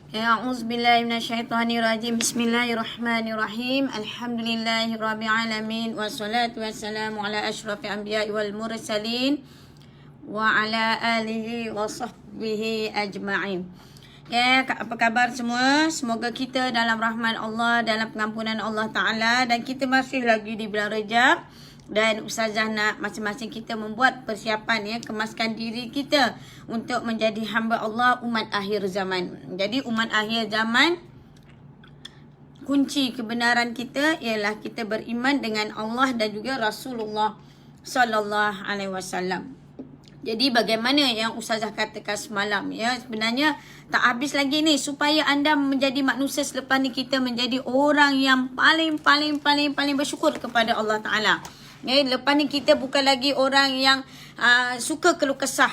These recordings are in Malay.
A'udzubillahi minasyaitonirrajim. Bismillahirrahmanirrahim. Alhamdulillahirabbil alamin wassalatu wassalamu ala asyrafil anbiya'i wal mursalin wa ala alihi wa sahbihi ajma'in. Apa khabar semua? Semoga kita dalam rahmat Allah, dalam pengampunan Allah Ta'ala, dan kita masih lagi di bulan Rejab. Dan Ustazah nak masing-masing kita membuat persiapan, kemaskan diri kita untuk menjadi hamba Allah umat akhir zaman. Jadi umat akhir zaman, kunci kebenaran kita ialah kita beriman dengan Allah dan juga Rasulullah sallallahu alaihi wasallam. Jadi bagaimana yang Ustazah katakan semalam, sebenarnya tak habis lagi ni supaya anda menjadi manusia selepas ni, kita menjadi orang yang paling bersyukur kepada Allah Ta'ala. Lepas ni kita bukan lagi orang yang suka keluh kesah.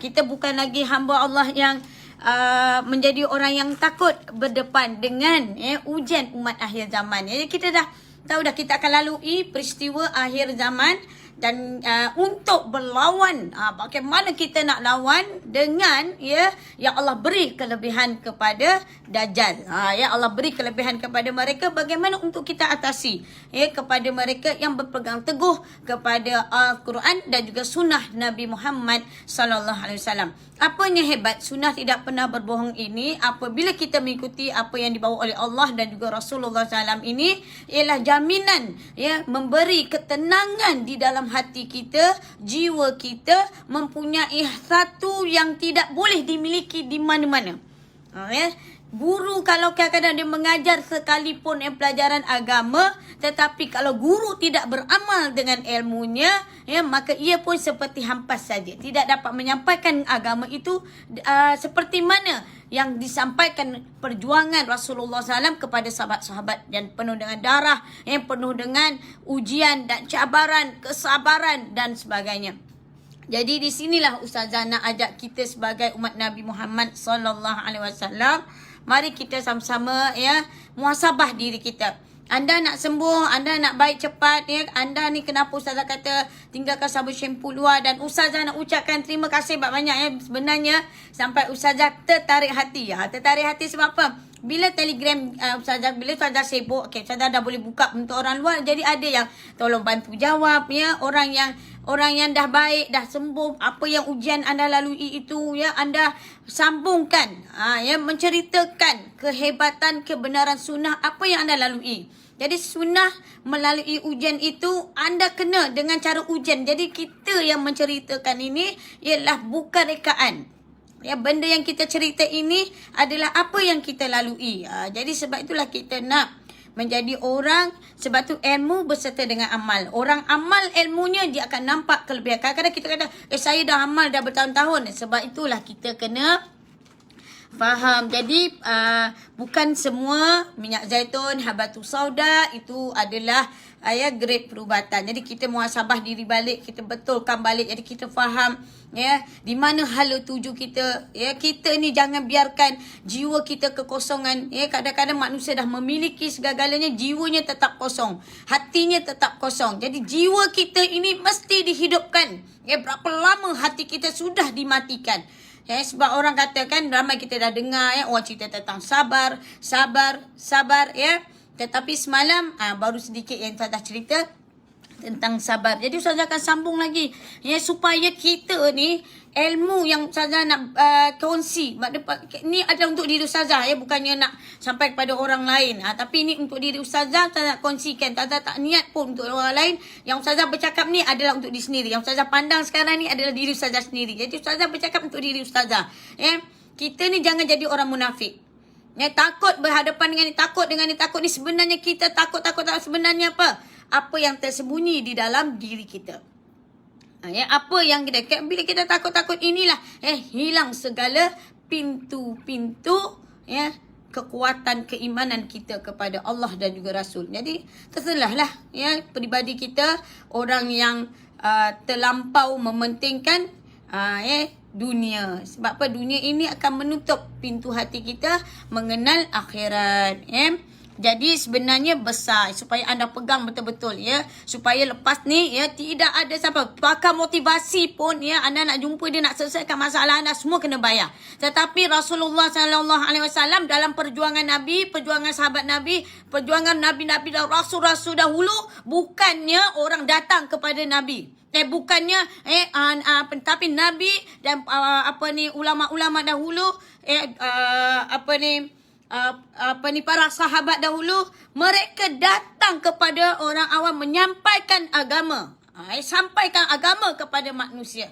Kita bukan lagi hamba Allah yang menjadi orang yang takut berdepan dengan ujian umat akhir zaman. Jadi kita dah tahu dah kita akan lalui peristiwa akhir zaman. Dan untuk berlawan, bagaimana kita nak lawan dengan yang Allah beri kelebihan kepada Dajjal. Ya Allah beri kelebihan kepada mereka, bagaimana untuk kita atasi kepada mereka yang berpegang teguh kepada Al-Quran dan juga sunnah Nabi Muhammad sallallahu alaihi wasallam. Apanya hebat sunnah tidak pernah berbohong ini, apabila kita mengikuti apa yang dibawa oleh Allah dan juga Rasulullah SAW ini, ialah jaminan memberi ketenangan di dalam hati kita, jiwa kita, mempunyai satu yang tidak boleh dimiliki di mana-mana. Guru kalau kadang-kadang dia mengajar sekalipun pelajaran agama, tetapi kalau guru tidak beramal dengan ilmunya, maka ia pun seperti hampas saja. Tidak dapat menyampaikan agama itu seperti mana yang disampaikan perjuangan Rasulullah SAW kepada sahabat-sahabat, yang penuh dengan darah, yang penuh dengan ujian dan cabaran, kesabaran dan sebagainya. Jadi di sinilah Ustazah nak ajak kita sebagai umat Nabi Muhammad sallallahu alaihi wasallam, mari kita sama-sama muhasabah diri kita. Anda nak sembuh, anda nak baik cepat, anda ni kenapa Ustazah kata tinggalkan sabun shampoo luar, dan Ustazah nak ucapkan terima kasih banyak sebenarnya sampai Ustazah tertarik hati. Tertarik hati sebab apa? Bila Telegram Ustazah, bila Ustazah sibuk, Ustazah dah boleh buka untuk orang luar, jadi ada yang tolong bantu jawab, orang yang dah baik, dah sembuh, apa yang ujian anda lalui itu, anda sambungkan, menceritakan kehebatan kebenaran sunnah apa yang anda lalui. Jadi sunnah melalui ujian itu, anda kena dengan cara ujian. Jadi kita yang menceritakan ini ialah bukan rekaan. Benda yang kita cerita ini adalah apa yang kita lalui. Jadi sebab itulah kita nak menjadi orang, sebab tu ilmu berserta dengan amal. Orang amal ilmunya, dia akan nampak kelebihan. Kadang-kadang kita kata, saya dah amal dah bertahun-tahun. Sebab itulah kita kena faham. Jadi bukan semua minyak zaitun, habatus sauda itu adalah grade perubatan. Jadi kita muhasabah diri balik, kita betulkan balik. Jadi kita faham di mana hala tuju kita. Kita ni jangan biarkan jiwa kita kekosongan. Kadang-kadang manusia dah memiliki segala-galanya, jiwanya tetap kosong, hatinya tetap kosong. Jadi jiwa kita ini mesti dihidupkan. Berapa lama hati kita sudah dimatikan. Sebab orang katakan, ramai kita dah dengar orang cerita tentang sabar. Tetapi semalam baru sedikit yang Ustazah cerita tentang sabar. Jadi Ustazah akan sambung lagi supaya kita ni ilmu yang Ustazah nak kongsi ni adalah untuk diri Ustazah, bukannya nak sampai kepada orang lain. Tapi ini untuk diri Ustazah, Ustazah nak kongsikan. Ustazah tak niat pun untuk orang lain. Yang Ustazah bercakap ni adalah untuk diri sendiri. Yang Ustazah pandang sekarang ni adalah diri Ustazah sendiri. Jadi Ustazah bercakap untuk diri Ustazah. Kita ni jangan jadi orang munafik. Takut berhadapan dengan ni, takut dengan ni, takut ni. Sebenarnya kita takut sebenarnya apa? Apa yang tersembunyi di dalam diri kita. Apa yang kita, bila kita takut-takut inilah hilang segala pintu-pintu kekuatan keimanan kita kepada Allah dan juga Rasul. Jadi terselahlah peribadi kita orang yang terlampau mementingkan dunia. Sebab apa? Dunia ini akan menutup pintu hati kita mengenal akhirat. Jadi sebenarnya besar, supaya anda pegang betul-betul ya, supaya lepas ni ya tidak ada sampai pakar motivasi pun ya, anda nak jumpa dia, nak selesaikan masalah anda, semua kena bayar. Tetapi Rasulullah sallallahu alaihi wasallam dalam perjuangan Nabi, perjuangan sahabat Nabi, perjuangan nabi-nabi dan rasul-rasul dahulu, bukannya orang datang kepada Nabi. Bukannya tapi Nabi dan ulama-ulama dahulu para sahabat dahulu, mereka datang kepada orang awam menyampaikan agama. Sampaikan agama kepada manusia.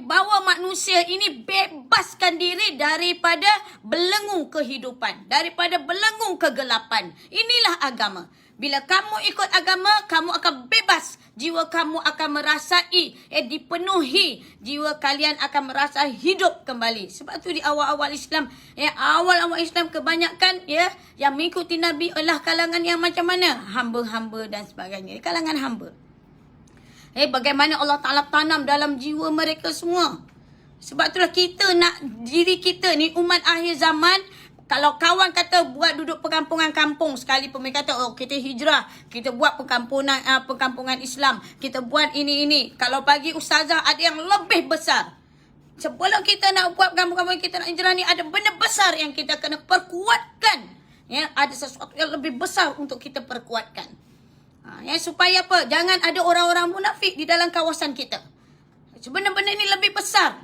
Bawa manusia ini bebaskan diri daripada belenggu kehidupan, daripada belenggu kegelapan. Inilah agama. Bila kamu ikut agama, kamu akan bebas. Jiwa kamu akan merasai, dipenuhi. Jiwa kalian akan merasa hidup kembali. Sebab tu di awal-awal Islam, awal-awal Islam kebanyakan yang mengikuti Nabi adalah kalangan yang macam mana? Hamba-hamba dan sebagainya. Kalangan hamba. Bagaimana Allah Ta'ala tanam dalam jiwa mereka semua. Sebab itulah kita nak diri kita ni umat akhir zaman. Kalau kawan kata buat duduk perkampungan kampung sekali pun mereka kata, oh kita hijrah, kita buat perkampungan Islam, kita buat ini. Kalau bagi ustazah ada yang lebih besar. Sebelum kita nak buat perkampungan, kita nak hijrah ni, ada benda besar yang kita kena perkuatkan. Ada sesuatu yang lebih besar untuk kita perkuatkan. Supaya apa? Jangan ada orang-orang munafik di dalam kawasan kita. Benda-benda ni lebih besar.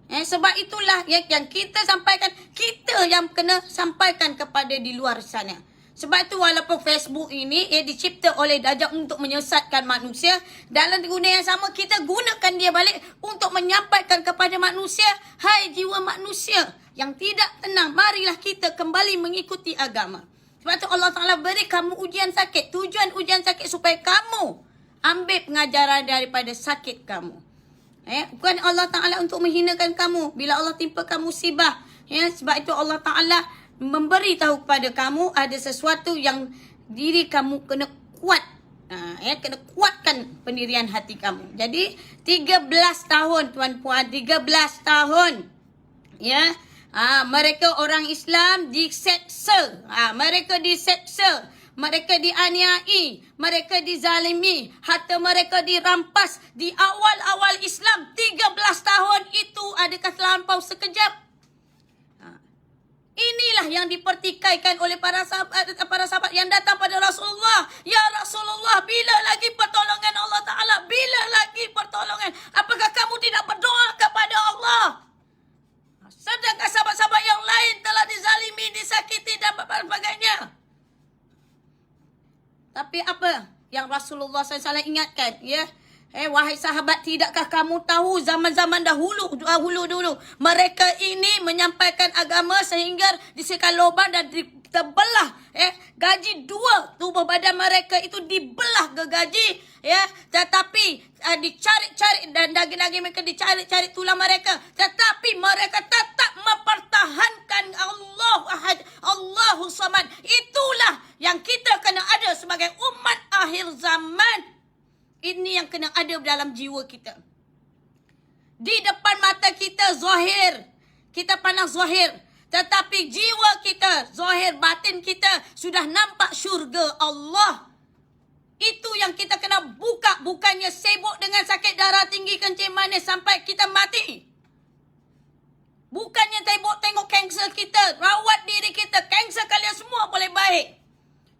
Sebab itulah yang kita sampaikan, kita yang kena sampaikan kepada di luar sana. Sebab itu walaupun Facebook ini dicipta oleh Dajjal untuk menyesatkan manusia, dalam guna yang sama kita gunakan dia balik untuk menyampaikan kepada manusia, hai jiwa manusia yang tidak tenang, marilah kita kembali mengikuti agama. Sebab itu Allah Ta'ala beri kamu ujian sakit. Tujuan ujian sakit supaya kamu ambil pengajaran daripada sakit kamu. Bukan Allah Ta'ala untuk menghinakan kamu bila Allah timpakan musibah. Sebab itu Allah Ta'ala memberi tahu kepada kamu ada sesuatu yang diri kamu kena kuat. Kena kuatkan pendirian hati kamu. Jadi 13 tahun tuan-puan, 13 tahun. Mereka orang Islam diseksa. Mereka diseksa. Mereka dianiai, mereka dizalimi, harta mereka dirampas. Di awal-awal Islam, 13 tahun itu adakah terlampau sekejap? Inilah yang dipertikaikan oleh para sahabat yang datang pada Rasulullah. Ya Rasulullah, bila lagi pertolongan Allah Ta'ala? Bila lagi pertolongan? Apakah kamu tidak berdoa kepada Allah? Sedangkan sahabat-sahabat yang lain telah dizalimi, disakiti dan sebagainya. Tapi apa yang Rasulullah SAW ingatkan? Wahai sahabat, tidakkah kamu tahu zaman-zaman dahulu mereka ini menyampaikan agama sehingga disediakan lubang dan terbelah. Gaji dua, tubuh badan mereka itu dibelah gergaji. Tetapi dicari-cari dan daging-daging mereka dicari-cari tulang mereka. Tetapi mereka tetap mempertahankan Allah Ahad, Allahu Samad. Itulah yang kita kena ada sebagai umat akhir zaman. Ini yang kena ada dalam jiwa kita. Di depan mata kita zahir, kita pandang zahir. Tetapi jiwa kita, zahir batin kita sudah nampak syurga Allah. Itu yang kita kena buka. Bukannya sibuk dengan sakit darah tinggi, kencing manis sampai kita mati. Bukannya tengok kanser kita, rawat diri kita. Kanser kalian semua boleh baik.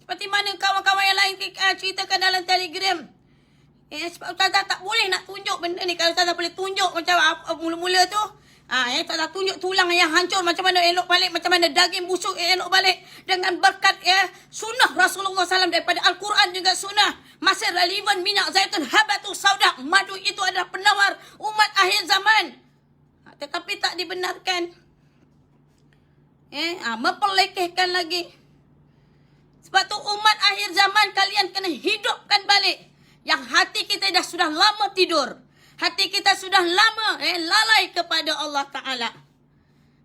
Seperti mana kawan-kawan yang lain ceritakan dalam Telegram. Sebab Ustazah tak boleh nak tunjuk benda ni. Kalau Ustazah boleh tunjuk macam mula-mula tu, Ustazah tunjuk tulang yang hancur macam mana elok balik, macam mana daging busuk elok balik dengan berkat sunnah Rasulullah SAW daripada Al-Quran juga sunnah. Masih relevan minyak zaitun habatus sauda, madu itu adalah penawar umat akhir zaman. Tetapi tak dibenarkan. Memperlekehkan lagi. Sebab tu umat akhir zaman kalian kena hidupkan balik. Yang hati kita dah sudah lama tidur. Hati kita sudah lama lalai kepada Allah Ta'ala.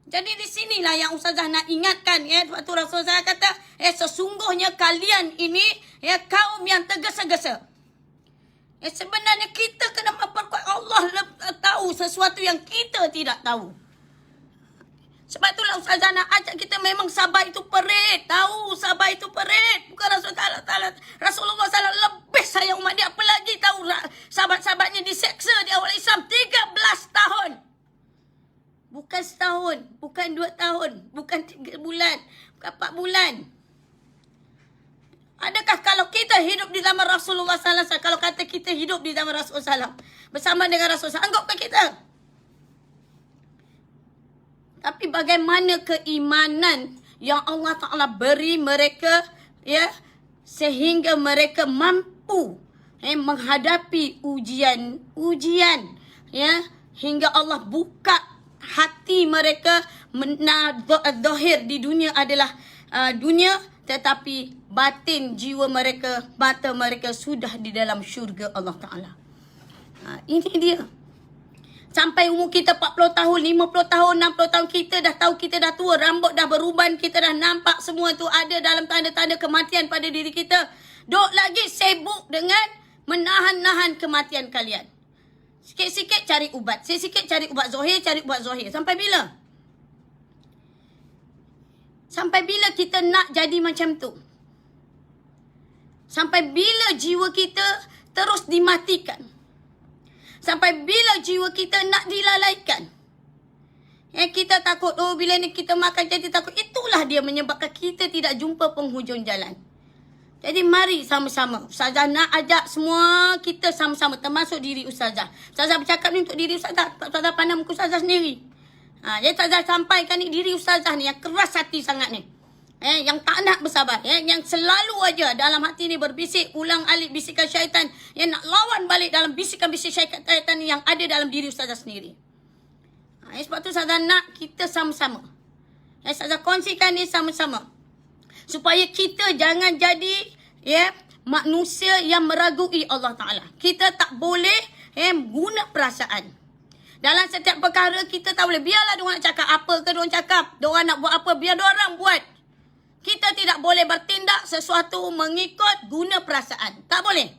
Jadi di sinilah yang Ustazah nak ingatkan. Waktu Rasulullah kata, sesungguhnya kalian ini kaum yang tergesa-gesa. Sebenarnya kita kena memperkuat. Allah tahu sesuatu yang kita tidak tahu. Sebab itulah Kalau Ustazah nak ajak kita, memang sabar itu perit. Tahu sabar itu perit. Bukan Rasulullah SAW lebih sayang umat dia. Apa lagi tahu sahabat-sahabatnya diseksa di awal Islam 13 tahun. Bukan setahun, bukan 2 tahun, bukan 3 bulan, bukan 4 bulan. Adakah kalau kita hidup di zaman Rasulullah SAW, kalau kata kita hidup di zaman Rasulullah SAW, bersama dengan Rasulullah, anggapkan kita. Tapi bagaimana keimanan yang Allah Ta'ala beri mereka, ya, sehingga mereka mampu menghadapi ujian, ya, hingga Allah buka hati mereka. Zahir di dunia adalah dunia, tetapi batin jiwa mereka, mata mereka sudah di dalam syurga Allah Ta'ala. Ini dia. Sampai umur kita 40 tahun, 50 tahun, 60 tahun, kita dah tahu kita dah tua, rambut dah beruban, kita dah nampak semua tu ada dalam tanda-tanda kematian pada diri kita. Duk lagi sibuk dengan menahan-nahan kematian kalian. Sikit-sikit cari ubat, sikit-sikit cari ubat zahir, cari ubat zahir. Sampai bila? Sampai bila kita nak jadi macam tu? Sampai bila jiwa kita terus dimatikan? Sampai bila jiwa kita nak dilalaikan? Kita takut, bila ni kita makan jadi takut. Itulah dia menyebabkan kita tidak jumpa penghujung jalan. Jadi mari sama-sama. Ustazah nak ajak semua kita sama-sama, termasuk diri Ustazah. Ustazah bercakap ni untuk diri Ustazah. Ustazah pandang muka Ustazah sendiri. Jadi Ustazah sampaikan ni diri Ustazah ni yang keras hati sangat ni. Yang tak nak bersabar, yang selalu aja dalam hati ni berbisik, ulang alik bisikan syaitan, yang nak lawan balik dalam bisikan-bisik syaitan yang ada dalam diri Ustazah sendiri. Sebab tu Ustazah nak kita sama-sama. Ustazah kongsikan ni sama-sama. Supaya kita jangan jadi manusia yang meragui Allah Ta'ala. Kita tak boleh guna perasaan. Dalam setiap perkara kita tak boleh. Biarlah diorang nak cakap apa ke diorang cakap. Diorang nak buat apa, biar diorang buat. Kita tidak boleh bertindak sesuatu mengikut guna perasaan. Tak boleh.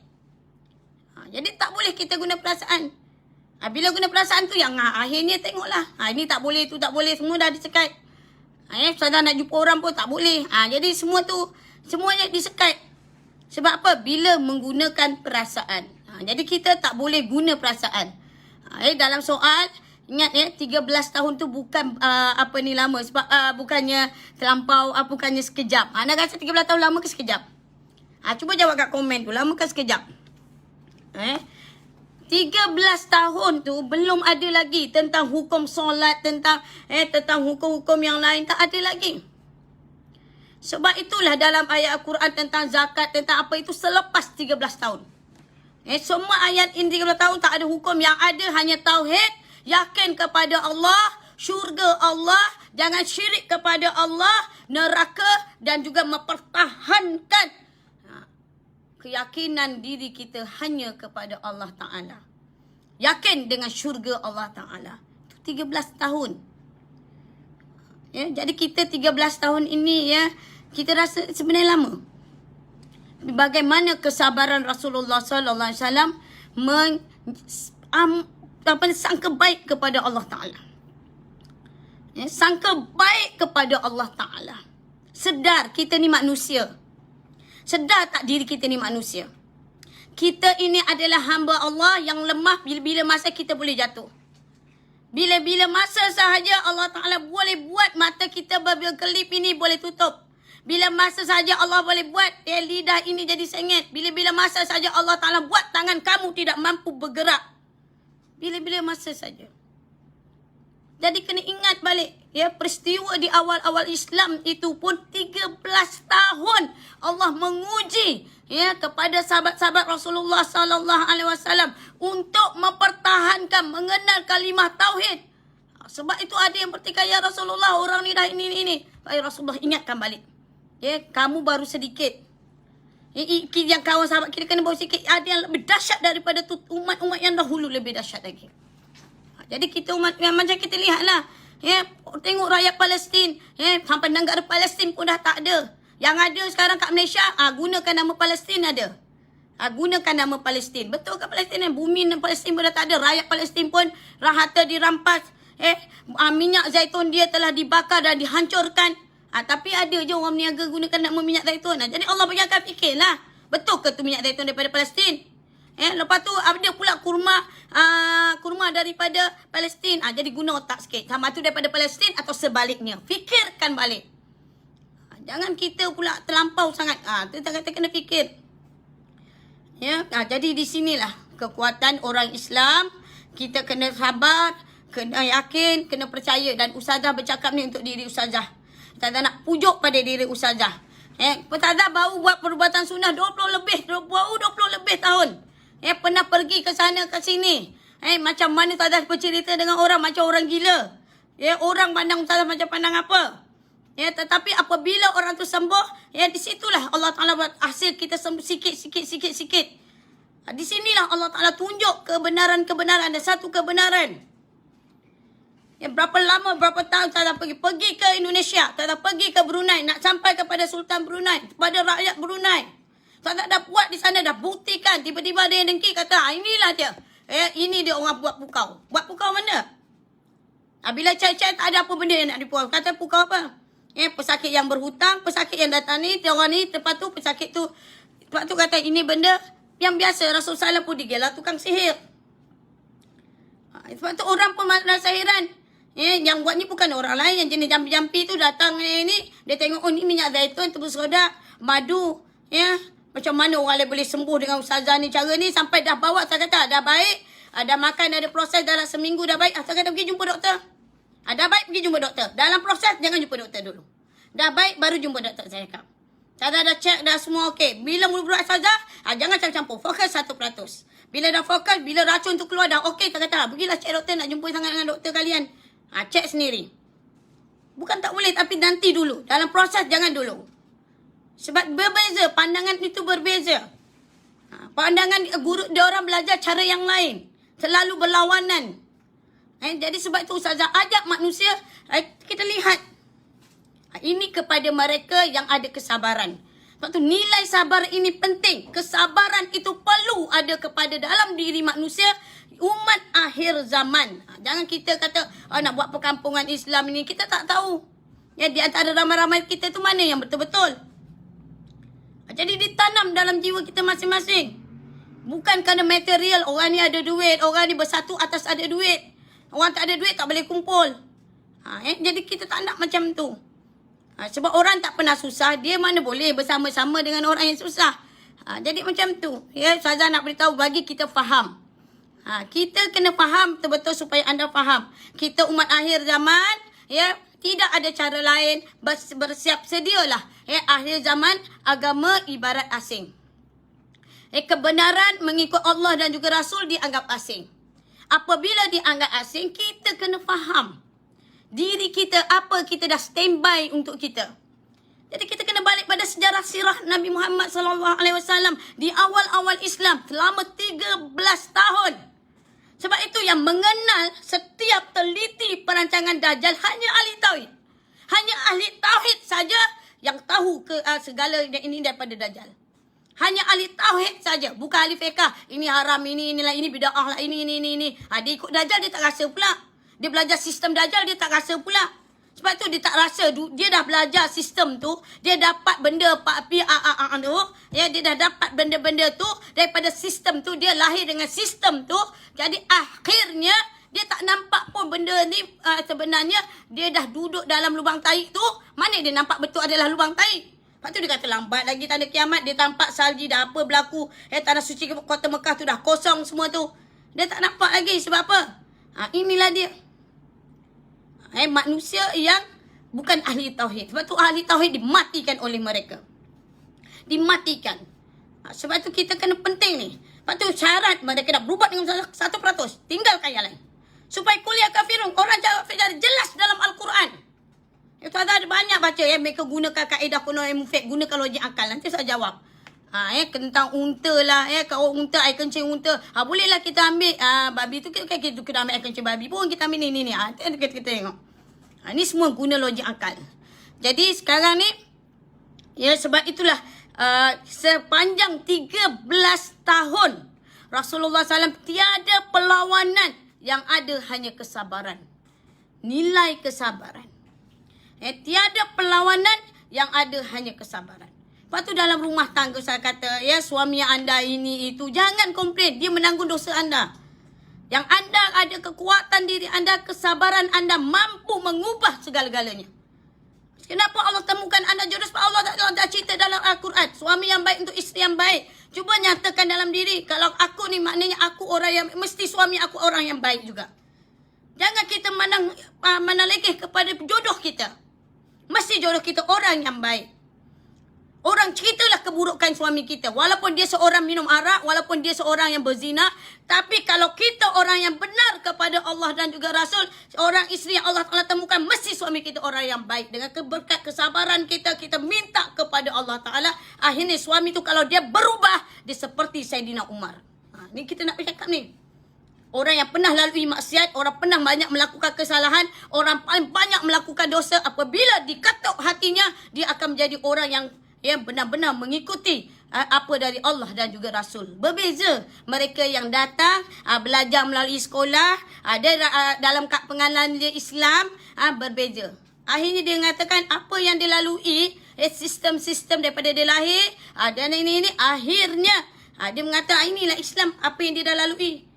Jadi tak boleh kita guna perasaan. Bila guna perasaan tu yang akhirnya tengoklah. Ini tak boleh, tu tak boleh. Semua dah disekat. Ustazah nak jumpa orang pun tak boleh. Jadi semua tu, semuanya disekat. Sebab apa? Bila menggunakan perasaan. Jadi kita tak boleh guna perasaan. Dalam soal, ingat 13 tahun tu bukan lama. Sebab bukannya terlampau, bukannya sekejap. Anda rasa 13 tahun lama ke sekejap? Cuba jawab kat komen tu, lama ke sekejap? 13 tahun tu belum ada lagi tentang hukum solat, tentang hukum-hukum yang lain, tak ada lagi. Sebab itulah dalam ayat Al-Quran tentang zakat, tentang apa itu selepas 13 tahun. Semua ayat ini 13 tahun tak ada hukum, yang ada hanya tauhid, yakin kepada Allah, syurga Allah, jangan syirik kepada Allah, neraka, dan juga mempertahankan keyakinan diri kita hanya kepada Allah Ta'ala. Yakin dengan syurga Allah Ta'ala. Itu 13 tahun. Jadi kita 13 tahun ini kita rasa sebenarnya lama. Bagaimana kesabaran Rasulullah SAW sangka baik kepada Allah Ta'ala. Sangka baik kepada Allah Ta'ala. Sedar kita ni manusia. Sedar tak diri kita ni manusia? Kita ini adalah hamba Allah yang lemah. Bila-bila masa kita boleh jatuh. Bila-bila masa sahaja Allah Ta'ala boleh buat mata kita berkelip ini boleh tutup. Bila masa sahaja Allah boleh buat lidah ini jadi sengit. Bila-bila masa sahaja Allah Ta'ala buat tangan kamu tidak mampu bergerak. Bila-bila masa saja. Jadi kena ingat balik. Peristiwa di awal-awal Islam itu pun 13 tahun Allah menguji kepada sahabat-sahabat Rasulullah SAW untuk mempertahankan, mengenal kalimah tauhid. Sebab itu ada yang berkata, ya Rasulullah, orang ni dah ini. Ya Rasulullah, ingatkan balik. Kamu baru sedikit. Yang kawan sahabat kita kena bawa sikit. Ada yang lebih dahsyat daripada tu, umat-umat yang dahulu lebih dahsyat lagi. Jadi kita umat yang macam kita lihatlah. Tengok rakyat Palestin. Sampai negara Palestin pun dah tak ada. Yang ada sekarang kat Malaysia, gunakan nama Palestin ada. Gunakan nama Palestin. Betul kat Palestin? Bumi Palestin pun dah tak ada. Rakyat Palestin pun harta dirampas. Minyak zaitun dia telah dibakar dan dihancurkan. Tapi ada je orang berniaga gunakan nama minyak zaitun. Jadi Allah bagi akal fikirlah. Betul ke tu minyak zaitun daripada Palestin? Lepas tu ada pula kurma daripada Palestin. Jadi guna otak sikit. Sama tu daripada Palestin atau sebaliknya. Fikirkan balik. Jangan kita pula terlampau sangat. Tu kita kena fikir. Jadi di sinilah kekuatan orang Islam. Kita kena sabar, kena yakin, kena percaya. Dan ustazah bercakap ni untuk diri ustazah. Ustazah nak pujuk pada diri ustazah. Ustazah baru buat perubatan sunnah 20 lebih tahun. Pernah pergi ke sana ke sini. Macam mana ustazah bercerita dengan orang macam orang gila. Orang pandang ustazah macam pandang apa. Tetapi apabila orang tu sembuh, di situlah Allah Ta'ala buat hasil kita sembuh sikit. Di sinilah Allah Ta'ala tunjuk kebenaran-kebenaran. Ada satu kebenaran. Berapa lama, berapa tahun saya pergi ke Indonesia. Saya pergi ke Brunei. Nak sampai kepada Sultan Brunei. Kepada rakyat Brunei. Saya dah buat di sana, dah buktikan. Tiba-tiba ada yang dengki kata, inilah dia. Ini dia orang buat pukau. Buat pukau mana? Bila cari-cari tak ada apa benda yang nak dipukau. Kata pukau apa? Pesakit yang berhutang, pesakit yang datang ni, orang ni, lepas tu pesakit tu. Lepas tu kata, ini benda yang biasa Rasulullah SAW pun digelar tukang sihir. Sebab tu orang pun rasa heran. Yang buat ni bukan orang lain. Yang jenis jampi-jampi tu datang ni. Dia tengok, ni minyak zaitun, tebus rodak, madu. Macam mana orang lain boleh sembuh dengan ustazah ni. Cara ni sampai dah bawa, saya kata dah baik. Dah makan, ada proses dalam seminggu dah baik. Saya kata pergi jumpa doktor. Dah baik, pergi jumpa doktor. Dalam proses, jangan jumpa doktor dulu. Dah baik, baru jumpa doktor, saya cakap. Saya dah cek, dah semua okey. Bila mula berat saja, jangan campur-campur. Fokus 1%. Bila dah fokus, bila racun tu keluar dah okey, tak kata, pergilah cek doktor, nak jumpa sangat dengan doktor kalian. Cek sendiri. Bukan tak boleh, tapi nanti dulu. Dalam proses, jangan dulu. Sebab berbeza, pandangan itu berbeza. Pandangan guru, dia orang belajar cara yang lain. Selalu berlawanan. Jadi sebab itu Ustazah ajak manusia, kita lihat. Ini kepada mereka yang ada kesabaran. Sebab tu nilai sabar ini penting. Kesabaran itu perlu ada kepada dalam diri manusia. Umat akhir zaman. Jangan kita kata nak buat perkampungan Islam ini. Kita tak tahu. Di antara ramai-ramai kita tu mana yang betul-betul. Jadi ditanam dalam jiwa kita masing-masing. Bukan kerana material. Orang ni ada duit. Orang ni bersatu atas ada duit. Orang tak ada duit tak boleh kumpul. Jadi kita tak nak macam tu. Sebab orang tak pernah susah, dia mana boleh bersama-sama dengan orang yang susah. Jadi macam tu. Ustazah nak beritahu bagi kita faham. Kita kena faham betul-betul supaya anda faham. Kita umat akhir zaman, tidak ada cara lain. Bersiap sedialah. Akhir zaman, agama ibarat asing. Kebenaran mengikut Allah dan juga Rasul dianggap asing. Apabila dianggap asing, kita kena faham. Diri kita, apa kita dah standby untuk kita. Jadi kita kena balik pada sejarah sirah Nabi Muhammad SAW di awal-awal Islam selama 13 tahun. Sebab itu yang mengenal setiap teliti perancangan Dajjal hanya ahli tauhid. Hanya ahli tauhid saja yang tahu segala ini daripada Dajjal. Hanya ahli tauhid saja, bukan ahli fiqh. Ini haram, inilah, ini bid'ah lah, ini. Dia ikut Dajjal, dia tak rasa pula. Dia belajar sistem Dajjal, dia tak rasa pula. Sebab tu dia tak rasa, dia dah belajar sistem tu, dia dapat benda tu, dia dah dapat benda-benda tu daripada sistem tu, dia lahir dengan sistem tu. Jadi akhirnya dia tak nampak pun benda ni sebenarnya dia dah duduk dalam lubang tahi tu, mana dia nampak betul adalah lubang tahi. Lepas tu dia kata lambat lagi tanda kiamat, dia tampak salji dah apa berlaku, tanah suci kota Mekah tu dah kosong semua tu. Dia tak nampak lagi sebab apa? Inilah dia. Manusia yang bukan ahli tauhid. Sebab tu ahli tauhid dimatikan oleh mereka. Dimatikan. Sebab tu kita kena penting ni. Sebab tu syarat mereka nak berubah dengan 1%. Tinggalkan yang lain. Supaya kuliah kafirun. Orang jawab jelas dalam Al-Quran. Ustazah ada banyak baca. Mereka gunakan kaedah kuno ilmu fiqh. Gunakan logik akal. Nanti saya jawab. Tentang unta lah. Kalau unta, air kencing unta. Bolehlah kita ambil babi tu. Kita ambil air kencing babi pun. Kita ambil ni. Kita tengok. Ni semua guna logik akal. Jadi sekarang ni. Sebab itulah. Sepanjang 13 tahun. Rasulullah SAW tiada perlawanan. Yang ada hanya kesabaran. nilai kesabaran. Tiada perlawanan, yang ada hanya kesabaran. Lepas tu dalam rumah tangga saya kata, ya suami anda ini itu, jangan komplain, dia menanggung dosa anda. Yang anda ada kekuatan diri anda, kesabaran anda mampu mengubah segala-galanya. Kenapa Allah temukan anda jodoh? Sebab Allah dah cerita dalam Al-Quran, suami yang baik untuk isteri yang baik. Cuba nyatakan dalam diri, kalau aku ni maknanya aku orang yang, mesti suami aku orang yang baik juga. Jangan kita mana lekeh kepada jodoh kita. Mesti jodoh kita orang yang baik. Orang ceritalah keburukan suami kita. Walaupun dia seorang minum arak, walaupun dia seorang yang berzina. Tapi kalau kita orang yang benar kepada Allah dan juga Rasul, seorang isteri yang Allah Ta'ala temukan, mesti suami kita orang yang baik. Dengan berkat kesabaran kita, kita minta kepada Allah Ta'ala. Akhirnya suami tu kalau dia berubah, dia seperti Saidina Umar. Ni kita nak bercakap ni. Orang yang pernah lalui maksiat, orang pernah banyak melakukan kesalahan, orang paling banyak melakukan dosa, apabila diketuk hatinya, dia akan menjadi orang yang benar-benar mengikuti apa dari Allah dan juga Rasul. Berbeza mereka yang datang, belajar melalui sekolah, ada dalam kad pengenalan dia Islam, berbeza. Akhirnya dia mengatakan apa yang dia lalui, sistem-sistem daripada dia lahir, dan ini, akhirnya dia mengatakan inilah Islam, apa yang dia dah lalui.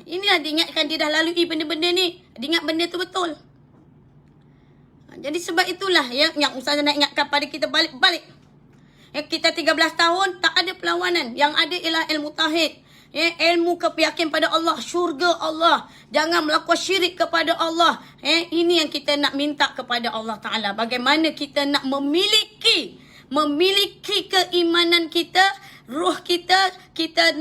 Inilah dia ingatkan dia dah lalui benda-benda ni. Dia ingat benda tu betul. Jadi sebab itulah yang Ustazah nak ingatkan pada kita balik-balik. Kita 13 tahun tak ada perlawanan. Yang ada ialah ilmu tauhid. Ilmu keyakinan pada Allah, syurga Allah. Jangan melakukan syirik kepada Allah. Ini yang kita nak minta kepada Allah Ta'ala. Bagaimana kita nak memiliki keimanan kita, ruh kita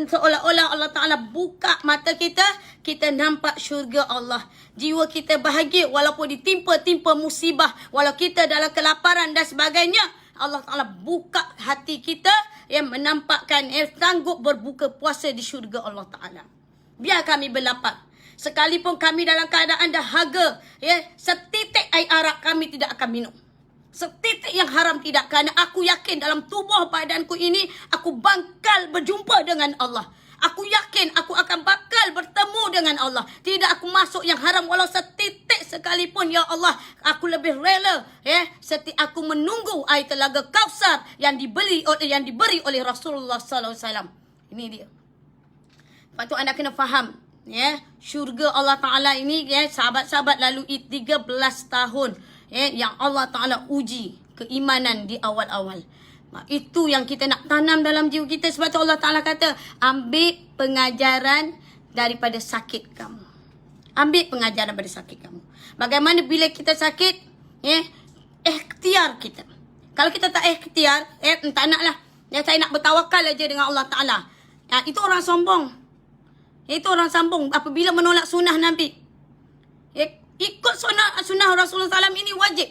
seolah-olah Allah Ta'ala buka mata kita, kita nampak syurga Allah. Jiwa kita bahagia walaupun ditimpa-timpa musibah, walau kita dalam kelaparan dan sebagainya, Allah Ta'ala buka hati kita yang menampakkan sanggup berbuka puasa di syurga Allah Ta'ala. Biar kami berlapar. Sekalipun kami dalam keadaan dahaga, setitik air arak kami tidak akan minum. Setitik yang haram tidak. Kerana aku yakin dalam tubuh badanku ini, aku bakal berjumpa dengan Allah. Aku yakin aku akan bakal bertemu dengan Allah. Tidak aku masuk yang haram walau setitik sekalipun. Ya Allah, aku lebih rela aku menunggu air telaga Kausar yang diberi oleh Rasulullah sallallahu alaihi wasallam. Ini dia. Lepas tu anda kena faham, syurga Allah Ta'ala ini, sahabat-sahabat lalui 13 tahun yang Allah Ta'ala uji keimanan di awal-awal. Itu yang kita nak tanam dalam jiwa kita. Sebab tu Allah Ta'ala kata, ambil pengajaran daripada sakit kamu. Ambil pengajaran daripada sakit kamu. Bagaimana bila kita sakit, ikhtiar kita. Kalau kita tak ikhtiar, tak naklah. Saya nak bertawakal aja dengan Allah Ta'ala. Itu orang sombong. Itu orang sombong apabila menolak sunnah Nabi. Ikut sunnah Rasulullah SAW ini wajib.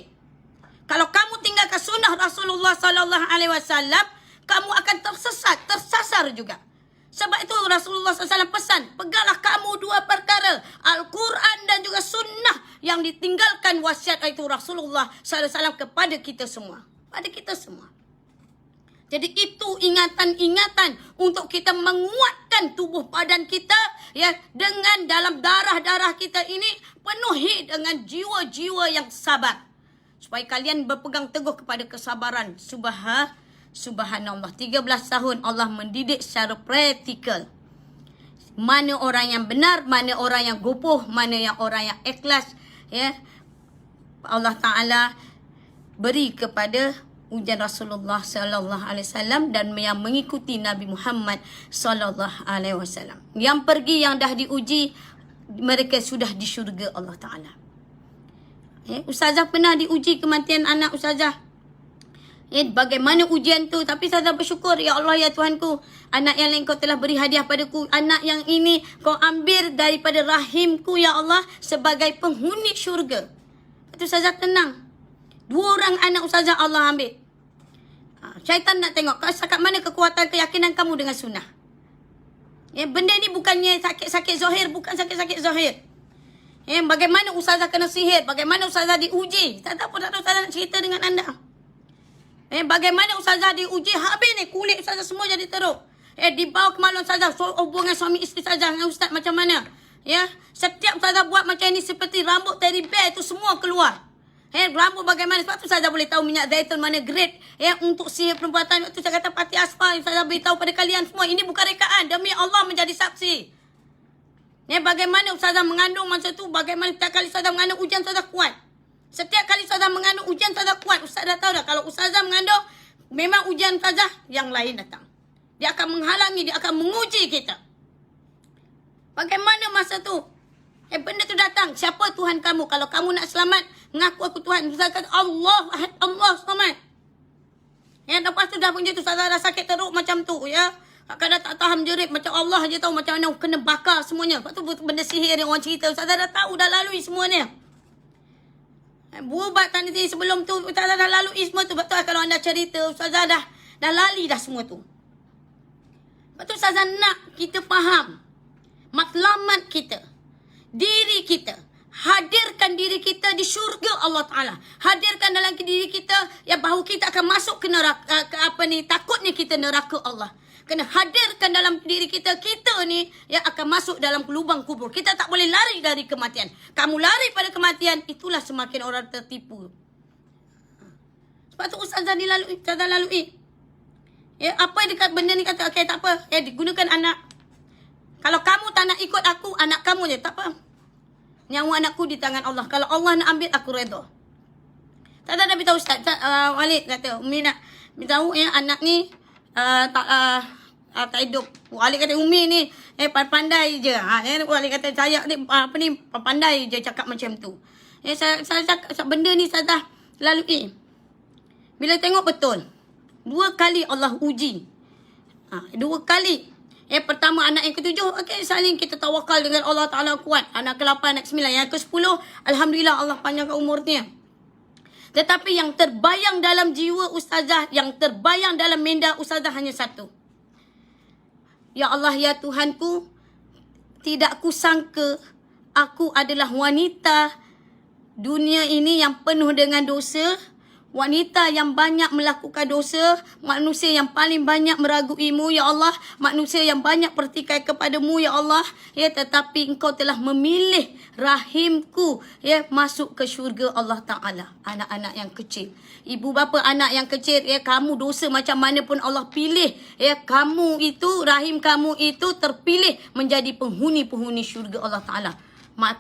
Kalau kamu tinggalkan sunnah Rasulullah SAW, kamu akan tersasar juga. Sebab itu Rasulullah SAW pesan, peganglah kamu dua perkara, Al-Quran dan juga sunnah, yang ditinggalkan wasiat itu Rasulullah SAW kepada kita semua. Pada kita semua. Jadi itu ingatan-ingatan untuk kita menguatkan tubuh badan kita, dengan dalam darah-darah kita ini penuhi dengan jiwa-jiwa yang sabar. Supaya kalian berpegang teguh kepada kesabaran. Subhanallah. 13 tahun Allah mendidik secara praktikal. Mana orang yang benar, mana orang yang gopoh, mana yang orang yang ikhlas. Allah Ta'ala beri kepada ujian Rasulullah sallallahu alaihi wasallam dan yang mengikuti Nabi Muhammad sallallahu alaihi wasallam. Yang pergi yang dah diuji, mereka sudah di syurga Allah Ta'ala. Ustazah pernah diuji kematian anak Ustazah. Bagaimana ujian tu? Tapi Ustazah bersyukur, ya Allah, ya Tuhanku, anak yang lain kau telah beri hadiah padaku. Anak yang ini kau ambil daripada rahimku, ya Allah, sebagai penghuni syurga. Itu Ustazah tenang. 2 orang anak Ustazah Allah ambil. Syaitan nak tengok kat mana kekuatan keyakinan kamu dengan sunnah. Benda ni bukannya sakit-sakit zahir, bukan sakit-sakit zahir. Bagaimana Ustazah kena sihir, bagaimana Ustazah diuji. Tak tahu Ustazah nak cerita dengan anda. Bagaimana Ustazah diuji, habis ni kulit Ustazah semua jadi teruk. Dibawa ke malam Ustazah, hubungan suami isteri Ustazah dengan Ustaz macam mana. Ya, setiap Ustazah buat macam ni seperti rambut teddy bear itu semua keluar. Rambut bagaimana? Sebab tu Ustazah boleh tahu minyak zaitun mana grade untuk sihir perempuan. Itu saya kata Pati Asfal, Ustazah beritahu pada kalian semua. Ini bukan rekaan, demi Allah menjadi saksi. Bagaimana Ustazah mengandung masa tu, bagaimana setiap kali Ustazah mengandung ujian Ustazah kuat. Setiap kali Ustazah mengandung ujian Ustazah kuat. Ustazah tahu dah kalau Ustazah mengandung, memang ujian Ustazah yang lain datang. Dia akan menghalangi, dia akan menguji kita. Bagaimana masa tu? Benda tu datang. Siapa Tuhan kamu? Kalau kamu nak selamat, mengaku aku Tuhan. Ustazah kata Allah, Allah selamat. Lepas tu dah punya tu Ustazah dah sakit teruk macam tu. Kadang dah tak tahan jerit. Macam Allah je tahu macam mana kena bakar semuanya. Lepas tu benda sihir yang orang cerita. Ustazah dah tahu, dah lalui semuanya. Berubat tadi sebelum tu Ustazah dah lalui semua tu. Betul kalau anda cerita Ustazah dah lali dah semua tu. Lepas tu Ustazah nak kita faham matlamat kita, diri kita, hadirkan diri kita di syurga Allah Ta'ala. Hadirkan dalam diri kita bahawa kita akan masuk ke neraka, takutnya kita neraka Allah. Kena hadirkan dalam diri kita ni akan masuk dalam lubang kubur. Kita tak boleh lari dari kematian. Kamu lari pada kematian, itulah semakin orang tertipu. Sebab tu Ustazah lalui. Apa dekat benda ni kata, okey tak apa. Digunakan anak. Kalau kamu tak nak ikut aku, anak kamu je, tak apa. Nyawa anakku di tangan Allah. Kalau Allah nak ambil, aku redha. Tak ada beritahu Ustaz. Walid kata, Umi nak beritahu anak ni tak hidup. Walid kata, Umi ni pandai je. Walid kata, saya ni pandai je cakap macam tu. Saya cakap, benda ni saya dah lalui. Bila tengok betul, 2 kali Allah uji. 2 kali. Pertama anak yang ke-7, okey, saling kita tawakal dengan Allah Ta'ala kuat. Anak ke-8, anak ke-9, yang ke-10, Alhamdulillah Allah panjangkan umurnya. Tetapi yang terbayang dalam jiwa Ustazah, yang terbayang dalam minda Ustazah hanya satu. Ya Allah, ya Tuhanku, tidak kusangka aku adalah wanita dunia ini yang penuh dengan dosa. Wanita yang banyak melakukan dosa, manusia yang paling banyak meraguimu, ya Allah. Manusia yang banyak pertikai kepadamu, ya Allah. Tetapi engkau telah memilih rahimku, masuk ke syurga Allah Ta'ala. Anak-anak yang kecil. Ibu bapa anak yang kecil, kamu dosa macam mana pun Allah pilih. Kamu itu, rahim kamu itu terpilih menjadi penghuni-penghuni syurga Allah Ta'ala.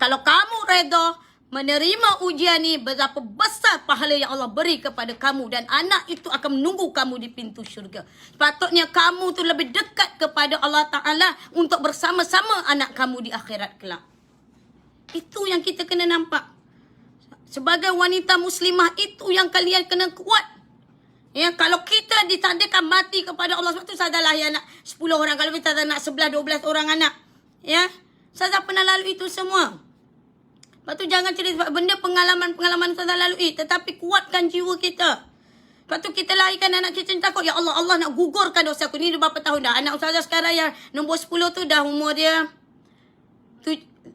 Kalau kamu redha menerima ujian ni, berapa besar pahala yang Allah beri kepada kamu, dan anak itu akan menunggu kamu di pintu syurga. Sepatutnya kamu tu lebih dekat kepada Allah Ta'ala untuk bersama-sama anak kamu di akhirat kelak. Itu yang kita kena nampak. Sebagai wanita muslimah, itu yang kalian kena kuat. Kalau kita ditakdirkan mati kepada Allah, sebab tu saya lah anak 10 orang, kalau kita nak 11-12 orang anak. Saya pernah lalui itu semua. Lepas tu jangan cerita sebab benda pengalaman Ustazah lalui. Tetapi kuatkan jiwa kita. Lepas tu kita lahirkan anak kita takut. Ya Allah, Allah nak gugurkan dosa aku. Ni dah berapa tahun dah. Anak Ustazah sekarang yang nombor 10 tu dah umur dia.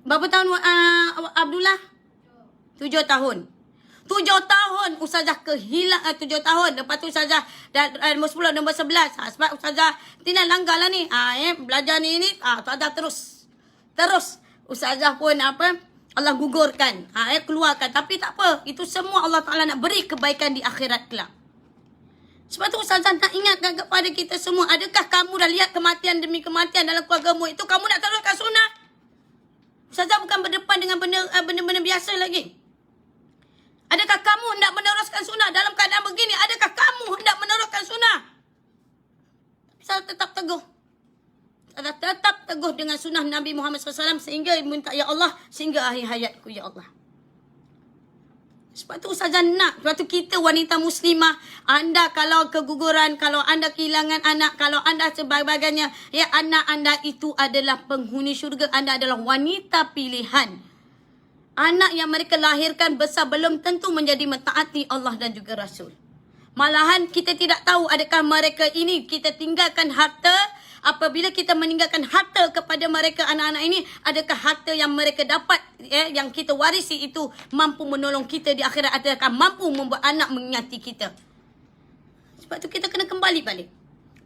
Berapa tahun Abdullah? 7 tahun. 7 tahun Ustazah kehilang. 7 tahun. Lepas tu Ustazah dah nombor 10, nombor 11. Sebab Ustazah tidak langgar lah ni. Belajar ni. Ustazah terus. Ustazah pun Allah gugurkan, keluarkan. Tapi tak apa, itu semua Allah Ta'ala nak beri kebaikan di akhirat kelak. Sebab tu Ustazah nak ingatkan kepada kita semua, adakah kamu dah lihat kematian demi kematian dalam keluargamu itu? Kamu nak teruskan sunnah? Ustazah bukan berdepan dengan benda-benda biasa lagi. Adakah kamu hendak meneruskan sunnah dalam keadaan begini? Adakah kamu hendak meneruskan sunnah? Ustazah tetap teguh. Tetap teguh dengan sunnah Nabi Muhammad SAW sehingga minta, ya Allah, sehingga akhir hayatku, ya Allah. Sebab tu Ustazah nak, sebab tu kita wanita muslimah, anda kalau keguguran, kalau anda kehilangan anak, kalau anda sebagainya, anak anda itu adalah penghuni syurga, anda adalah wanita pilihan. Anak yang mereka lahirkan besar belum tentu menjadi mentaati Allah dan juga Rasul. Malahan kita tidak tahu adakah mereka ini kita tinggalkan harta. Apabila kita meninggalkan harta kepada mereka, anak-anak ini, adakah harta yang mereka dapat, yang kita warisi itu mampu menolong kita di akhirat, adakah mampu membuat anak mengingati kita. Sebab tu kita kena kembali balik.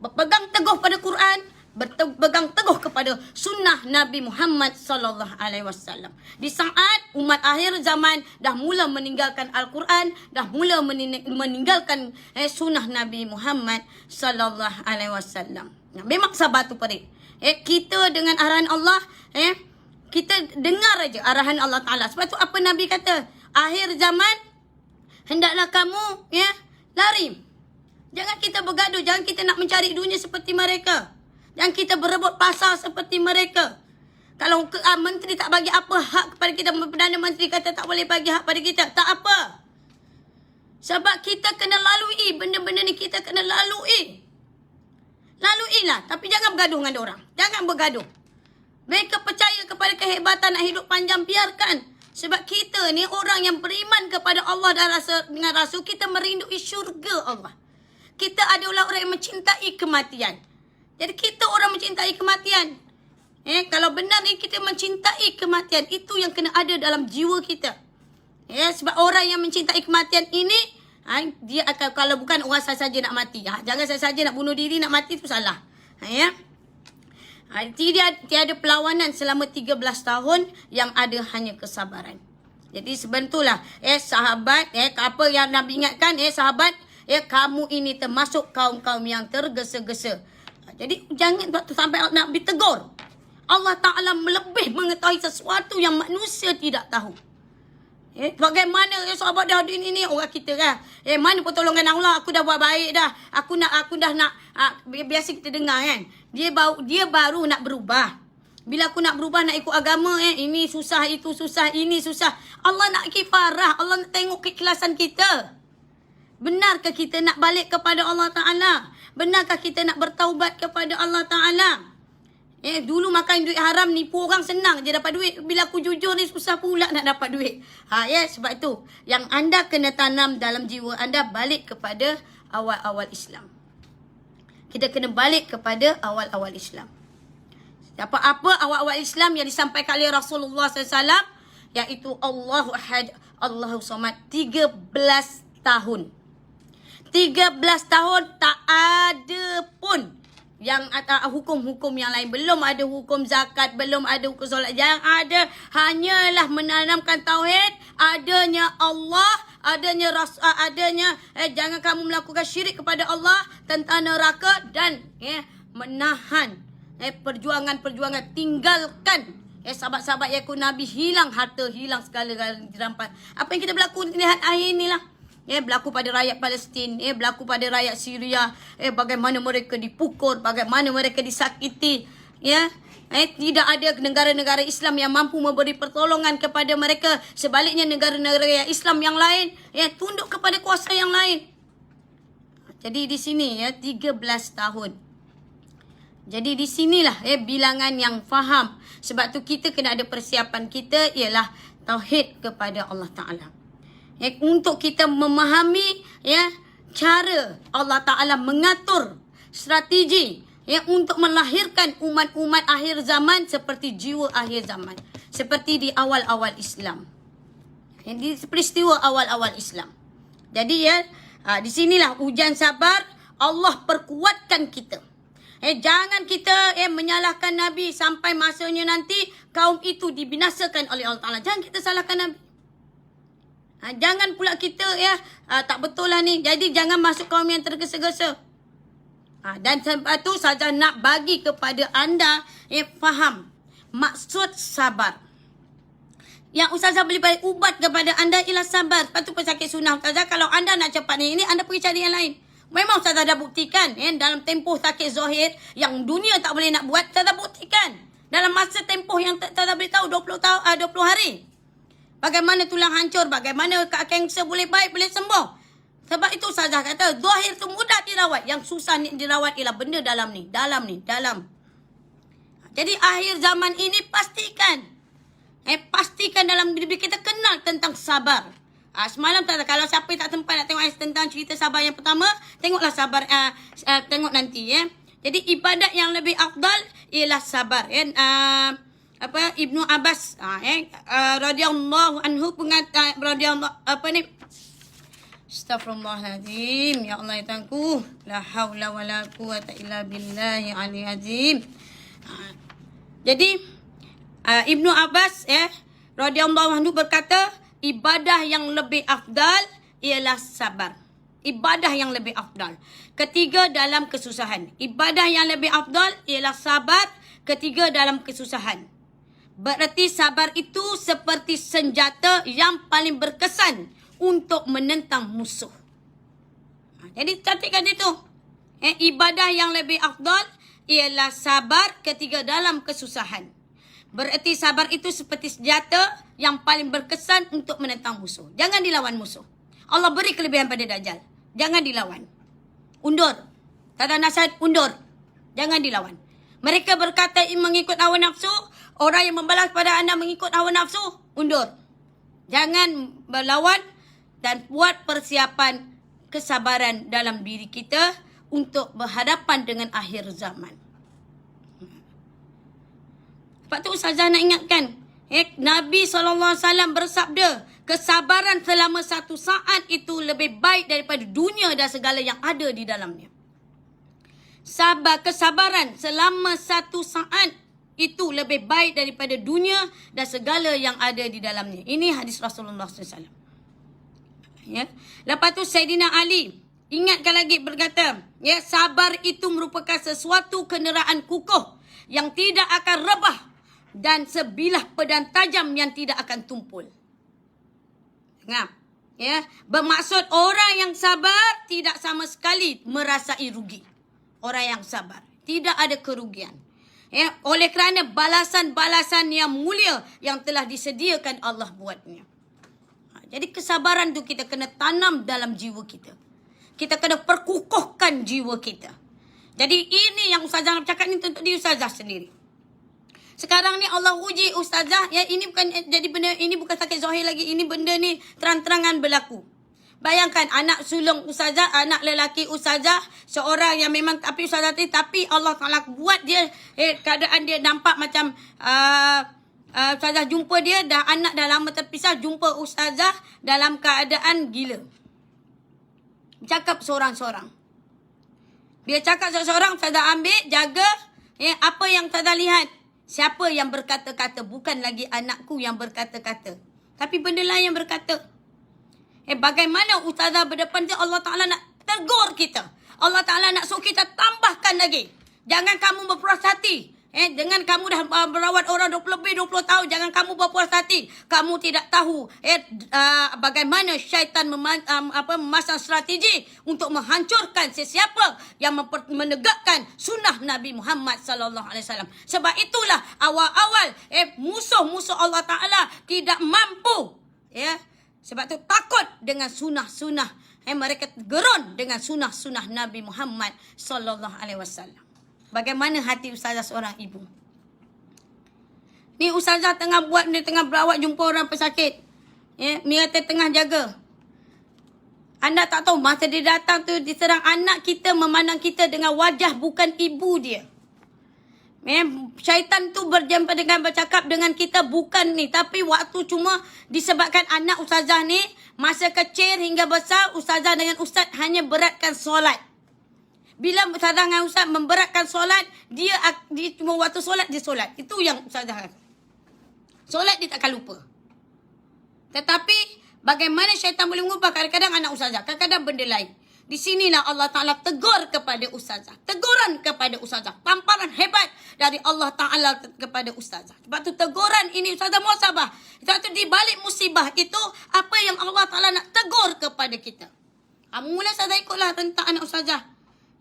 Berpegang teguh pada Quran, berpegang teguh kepada sunnah Nabi Muhammad sallallahu alaihi wasallam. Di saat umat akhir zaman dah mula meninggalkan Al-Quran, dah mula meninggalkan sunnah Nabi Muhammad sallallahu alaihi wasallam. Memang sabar tu perik. Kita dengan arahan Allah, kita dengar aja arahan Allah Taala. Sebab tu apa Nabi kata? Akhir zaman hendaklah kamu lari. Jangan kita bergaduh, jangan kita nak mencari dunia seperti mereka. Jangan kita berebut pasar seperti mereka. Kalau menteri tak bagi apa hak kepada kita, Perdana Menteri kata tak boleh bagi hak pada kita, tak apa. Sebab kita kena lalui benda-benda ni, kita kena lalui. Laluilah, tapi jangan bergaduh dengan orang. Jangan bergaduh. Mereka percaya kepada kehebatan nak hidup panjang, biarkan. Sebab kita ni orang yang beriman kepada Allah dan dengan Rasul, kita merindui syurga Allah. Kita adalah orang yang mencintai kematian. Jadi kita orang mencintai kematian. Kalau benar ni kita mencintai kematian, itu yang kena ada dalam jiwa kita. Sebab orang yang mencintai kematian ini, dia akan, kalau bukan orang saja nak mati. Jangan saja nak bunuh diri, nak mati, itu salah. Tiada perlawanan selama 13 tahun, yang ada hanya kesabaran. Jadi sebenarnya sahabat, apa yang Nabi ingatkan, sahabat, kamu ini termasuk kaum-kaum yang tergesa-gesa. Jadi jangan sampai nak ditegur. Allah Ta'ala lebih mengetahui sesuatu yang manusia tidak tahu. Bagaimana sahabat dah ini orang kita kan. Mana pertolongan Allah, aku dah buat baik dah. Aku dah nak biasa kita dengar kan. Dia baru nak berubah. Bila aku nak berubah, nak ikut agama, ini susah, itu susah, ini susah. Allah nak kifarah, Allah nak tengok keikhlasan kita. Benarkah kita nak balik kepada Allah Ta'ala? Benarkah kita nak bertaubat kepada Allah Ta'ala? Dulu makan duit haram, nipu orang senang je dapat duit. Bila aku jujur ni susah pula nak dapat duit. Sebab itu yang anda kena tanam dalam jiwa anda, balik kepada awal-awal Islam. Kita kena balik kepada awal-awal Islam. Apa awal-awal Islam yang disampaikan oleh Rasulullah SAW, iaitu Allahu Ahad, Allahu Samad. 13 tahun. 13 tahun tak ada pun yang hukum-hukum yang lain. Belum ada hukum zakat, belum ada hukum solat. Yang ada hanyalah menanamkan tauhid, adanya Allah, adanya jangan kamu melakukan syirik kepada Allah, tentang neraka, dan menahan perjuangan-perjuangan, tinggalkan sahabat-sahabat yang Nabi, hilang harta, hilang segala-galanya dirampas. Apa yang kita berlaku lihat akhir inilah. Berlaku pada rakyat Palestin, berlaku pada rakyat Syria, bagaimana mereka dipukul, bagaimana mereka disakiti, tidak ada negara-negara Islam yang mampu memberi pertolongan kepada mereka. Sebaliknya negara-negara Islam yang lain tunduk kepada kuasa yang lain. Jadi di sini 13 tahun. Jadi di sinilah bilangan yang faham. Sebab tu kita kena ada persiapan kita, ialah tauhid kepada Allah Ta'ala. Untuk kita memahami cara Allah Ta'ala mengatur strategi untuk melahirkan umat-umat akhir zaman seperti jiwa akhir zaman, seperti di awal-awal Islam, di peristiwa awal-awal Islam. Jadi di sinilah ujian sabar Allah perkuatkan kita. Jangan kita menyalahkan Nabi sampai masanya nanti kaum itu dibinasakan oleh Allah Ta'ala. Jangan kita salahkan Nabi. Jangan pula kita tak betul lah ni. Jadi jangan masuk kaum yang tergesa-gesa. Dan sebab tu saja nak bagi kepada anda faham maksud sabar. Yang Ustazah boleh bagi ubat kepada anda ialah sabar. Lepas tu pesakit sunnah Ustazah, kalau anda nak cepat ni anda pergi cari yang lain. Memang Ustazah dah buktikan dalam tempoh sakit zahir yang dunia tak boleh nak buat, Ustazah buktikan. Dalam masa tempoh yang Ustazah boleh tahu 20 hari. Bagaimana tulang hancur, bagaimana kanser boleh baik, boleh sembuh. Sebab itu Ustazah kata, zahir tu mudah dirawat. Yang susah ni dirawat ialah benda dalam ni. Jadi akhir zaman ini pastikan. Pastikan dalam diri kita kenal tentang sabar. Semalam kalau siapa tak sempat nak tengok tentang cerita sabar yang pertama, tengoklah sabar, tengok nanti Jadi ibadat yang lebih afdal ialah sabar. Ibnu Abbas radhiyallahu anhu radhiyallahu Astaghfirullahaladzim. Ya Allah, ya Tuhanku. La haula wa la quwata illa billahi aliyil azim. Jadi Ibnu Abbas radhiyallahu anhu berkata, ibadah yang lebih afdal ialah sabar. Ibadah yang lebih afdal. Ketiga, dalam kesusahan. Ibadah yang lebih afdal ialah sabar. Ketiga, dalam kesusahan. Berarti sabar itu seperti senjata yang paling berkesan untuk menentang musuh. Jadi cantikkan itu. Ibadah yang lebih afdal ialah sabar. Ketiga, dalam kesusahan. Berarti sabar itu seperti senjata yang paling berkesan untuk menentang musuh. Jangan dilawan musuh. Allah beri kelebihan pada Dajjal. Jangan dilawan. Undur. Tak ada nasihat, undur. Jangan dilawan. Mereka berkata mengikut hawa nafsu. Orang yang membalas pada anda mengikut hawa nafsu, undur. Jangan berlawan dan buat persiapan kesabaran dalam diri kita untuk berhadapan dengan akhir zaman. Sebab tu Ustazah nak ingatkan, Nabi SAW bersabda, kesabaran selama satu saat itu lebih baik daripada dunia dan segala yang ada di dalamnya. Kesabaran selama satu saat itu lebih baik daripada dunia dan segala yang ada di dalamnya. Ini hadis Rasulullah SAW. Ya. Lepas tu Sayyidina Ali ingatkan lagi berkata, sabar itu merupakan sesuatu kenderaan kukuh yang tidak akan rebah dan sebilah pedang tajam yang tidak akan tumpul. Dengar. Bermaksud orang yang sabar tidak sama sekali merasai rugi. Orang yang sabar tidak ada kerugian. Oleh kerana balasan-balasan yang mulia yang telah disediakan Allah buatnya. Jadi kesabaran tu kita kena tanam dalam jiwa kita. Kita kena perkukuhkan jiwa kita. Jadi ini yang Ustazah nak cakap ni untuk diri Ustazah sendiri. Sekarang ni Allah uji Ustazah, ini bukan jadi benda, ini bukan sakit zahir lagi, ini benda ni terang-terangan berlaku. Bayangkan anak sulung Ustazah, anak lelaki Ustazah, seorang yang memang tapi Ustazah tapi Allah Taala buat dia keadaan dia nampak macam Ustazah jumpa dia dah anak dah lama terpisah, jumpa Ustazah dalam keadaan gila. Cakap seorang-seorang. Dia cakap seorang-seorang, Ustazah ambil, jaga, apa yang Ustazah lihat. Siapa yang berkata-kata, bukan lagi anakku yang berkata-kata, tapi benda lain yang berkata. Bagaimana Ustazah berdepan dia, Allah Ta'ala nak tegur kita. Allah Ta'ala nak suruh kita tambahkan lagi. Jangan kamu berpuas hati. Dengan kamu dah merawat orang 20 tahun, jangan kamu berpuas hati. Kamu tidak tahu bagaimana syaitan memasang strategi untuk menghancurkan sesiapa yang menegakkan sunnah Nabi Muhammad sallallahu alaihi wasallam. Sebab itulah awal-awal musuh-musuh Allah Taala tidak mampu. Sebab tu takut dengan sunnah-sunnah. Mereka gerun dengan sunnah-sunnah Nabi Muhammad sallallahu alaihi wasallam. Bagaimana hati Ustazah seorang ibu? Ni Ustazah tengah buat, dia tengah berawat jumpa orang pesakit. Mira tengah jaga. Anda tak tahu masa dia datang tu diserang anak kita memandang kita dengan wajah bukan ibu dia. Syaitan tu berjumpa dengan bercakap dengan kita bukan ni, tapi waktu cuma disebabkan anak Ustazah ni masa kecil hingga besar Ustazah dengan Ustaz hanya beratkan solat. Bila Ustazah dengan Ustaz memberatkan solat, dia cuma waktu solat dia solat. Itu yang Ustazah kata. Solat dia takkan lupa. Tetapi bagaimana syaitan boleh mengubah kadang-kadang anak Ustazah, kadang-kadang benda lain. Di sinilah Allah Ta'ala tegur kepada Ustazah. Teguran kepada Ustazah. Tamparan hebat dari Allah Ta'ala kepada Ustazah. Sebab tu teguran ini Ustazah muhasabah. Sebab tu di balik musibah itu, apa yang Allah Ta'ala nak tegur kepada kita. Mula Ustazah ikutlah rentak anak Ustazah.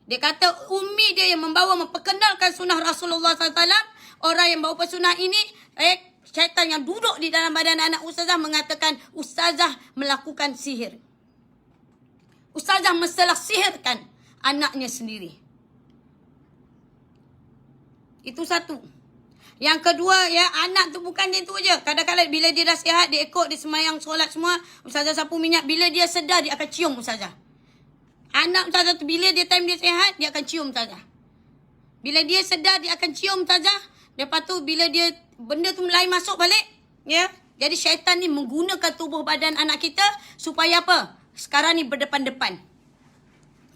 Dia kata umi dia yang memperkenalkan sunnah Rasulullah SAW. Orang yang bawa sunnah ini, syaitan yang duduk di dalam badan anak Ustazah mengatakan Ustazah melakukan sihir. Ustazah mestilah sihirkan anaknya sendiri. Itu satu. Yang kedua, anak tu bukan dia tu je. Kadang-kadang bila dia dah sihat, dia ikut, dia semayang, solat semua, Ustazah sapu minyak. Bila dia sedar, dia akan cium Ustazah. Anak Ustazah tu bila dia time dia sihat, dia akan cium Ustazah. Bila dia sedar, dia akan cium Ustazah. Lepas tu bila dia benda tu mulai masuk balik, Jadi syaitan ni menggunakan tubuh badan anak kita supaya apa? sekarang ni berdepan-depan.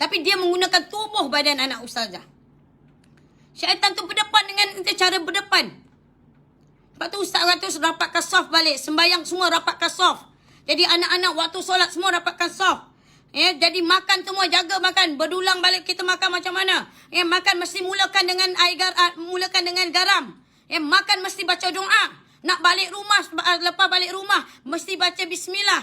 Tapi dia menggunakan tubuh badan anak ustazah. Syaitan tu berdepan dengan cara berdepan. Lepas tu ustaz kata rapatkan saf balik. Sembayang semua rapatkan saf. Jadi anak-anak waktu solat semua rapatkan saf. Ya, jadi makan semua, jaga makan. Berdulang balik kita makan macam mana. Ya, makan mesti mulakan dengan mulakan dengan garam. Ya, makan mesti baca doa. Nak balik rumah, lepas balik rumah mesti baca bismillah.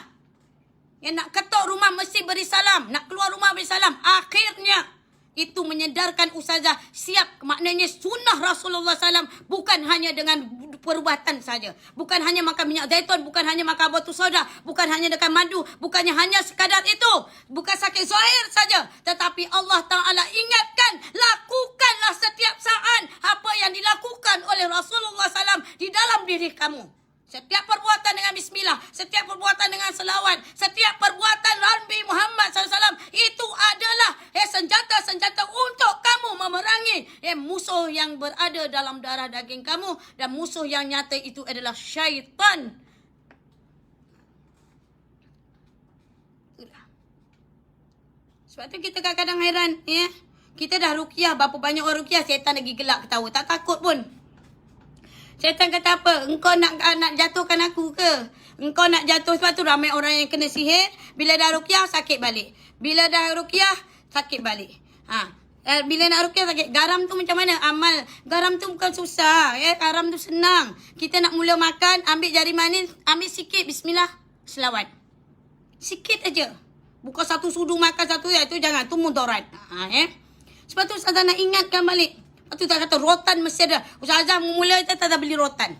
Ya, nak ketuk rumah mesti beri salam. Nak keluar rumah beri salam. Akhirnya itu menyedarkan ustazah siap, maknanya sunnah Rasulullah SAW bukan hanya dengan perubatan saja. Bukan hanya makan minyak zaitun, bukan hanya makan batu soda, bukan hanya dengan madu, bukannya hanya sekadar itu. Bukan sakit zahir saja. Tetapi Allah Ta'ala ingatkan, lakukanlah setiap saat apa yang dilakukan oleh Rasulullah SAW di dalam diri kamu. Setiap perbuatan dengan bismillah, setiap perbuatan dengan selawat, setiap perbuatan Nabi Muhammad SAW itu adalah senjata-senjata untuk kamu memerangi musuh yang berada dalam darah daging kamu, dan musuh yang nyata itu adalah syaitan. Sebab tu kita kadang-kadang heran, ya. Kita dah ruqyah, berapa banyak orang ruqyah, syaitan lagi gelak ketawa, tak takut pun. Syaitan kata apa? Engkau nak jatuhkan aku ke? Engkau nak jatuh, sebab tu ramai orang yang kena sihir. Bila dah ruqyah, sakit balik. Bila dah ruqyah, sakit balik. Bila nak ruqyah sakit. Garam tu macam mana? Amal. Garam tu bukan susah. Ya? Garam tu senang. Kita nak mula makan, ambil jari manis, ambil sikit. Bismillah. Selawat. Sikit aja. Bukan satu sudu makan satu, ya, itu jangan. Itu mudarat. Sebab tu Ustazah nak ingatkan balik. Lepas tu tak kata rotan mesti ada. Ustazah mula kita tak beli rotan.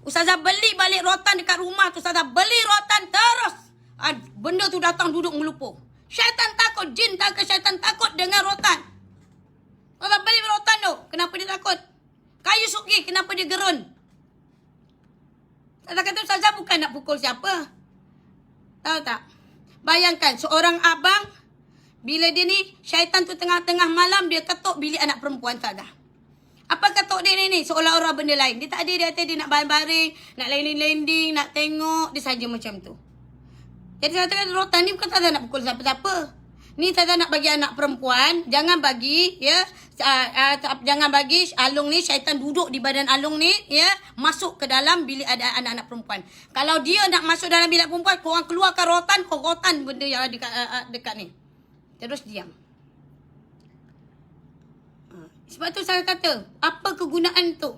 Ustazah beli balik rotan dekat rumah tu. Ustazah beli rotan terus. Benda tu datang duduk melupur. Syaitan takut. Jin takut, syaitan takut dengan rotan. Ustazah beli rotan tu. Kenapa dia takut? Kayu suki. Kenapa dia gerun? Ustazah kata Ustazah bukan nak pukul siapa. Tahu tak? Bayangkan seorang abang. Bila dia ni, syaitan tu tengah-tengah malam, dia ketuk bilik anak perempuan tak dah. Apa ketuk dia ni? Seolah-olah benda lain. Dia tak ada, dia nak baring-baring, nak landing-landing, nak tengok. Dia saja macam tu. Jadi saya kata, rotan ni bukan tak nak pukul siapa-siapa. Ni tak nak bagi anak perempuan. Jangan bagi, ya. Jangan bagi Alung ni, syaitan duduk di badan Alung ni, ya. Masuk ke dalam bilik ada anak-anak perempuan. Kalau dia nak masuk dalam bilik perempuan, korang keluarkan rotan benda yang dekat ni. Terus diam. Sebab tu saya kata, apa kegunaan tu?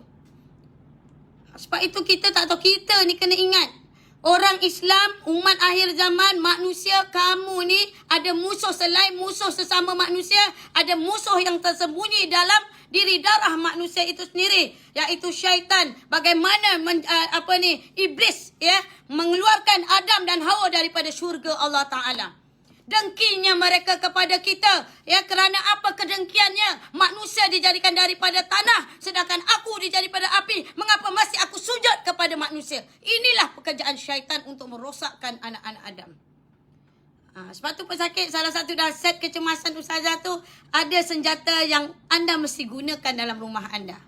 Sebab itu kita tak tahu. Kita ni kena ingat. Orang Islam, umat akhir zaman, manusia, kamu ni ada musuh selain musuh sesama manusia. Ada musuh yang tersembunyi dalam diri darah manusia itu sendiri. Iaitu syaitan. Bagaimana iblis, ya, mengeluarkan Adam dan Hawa daripada syurga Allah Ta'ala. Dengkinya mereka kepada kita. Ya, kerana apa kedengkiannya? Manusia dijadikan daripada tanah, sedangkan aku dijadikan daripada api. Mengapa masih aku sujud kepada manusia? Inilah pekerjaan syaitan untuk merosakkan anak-anak Adam. Sebab tu pesakit, salah satu dasar kecemasan ustazah tu, ada senjata yang anda mesti gunakan dalam rumah anda.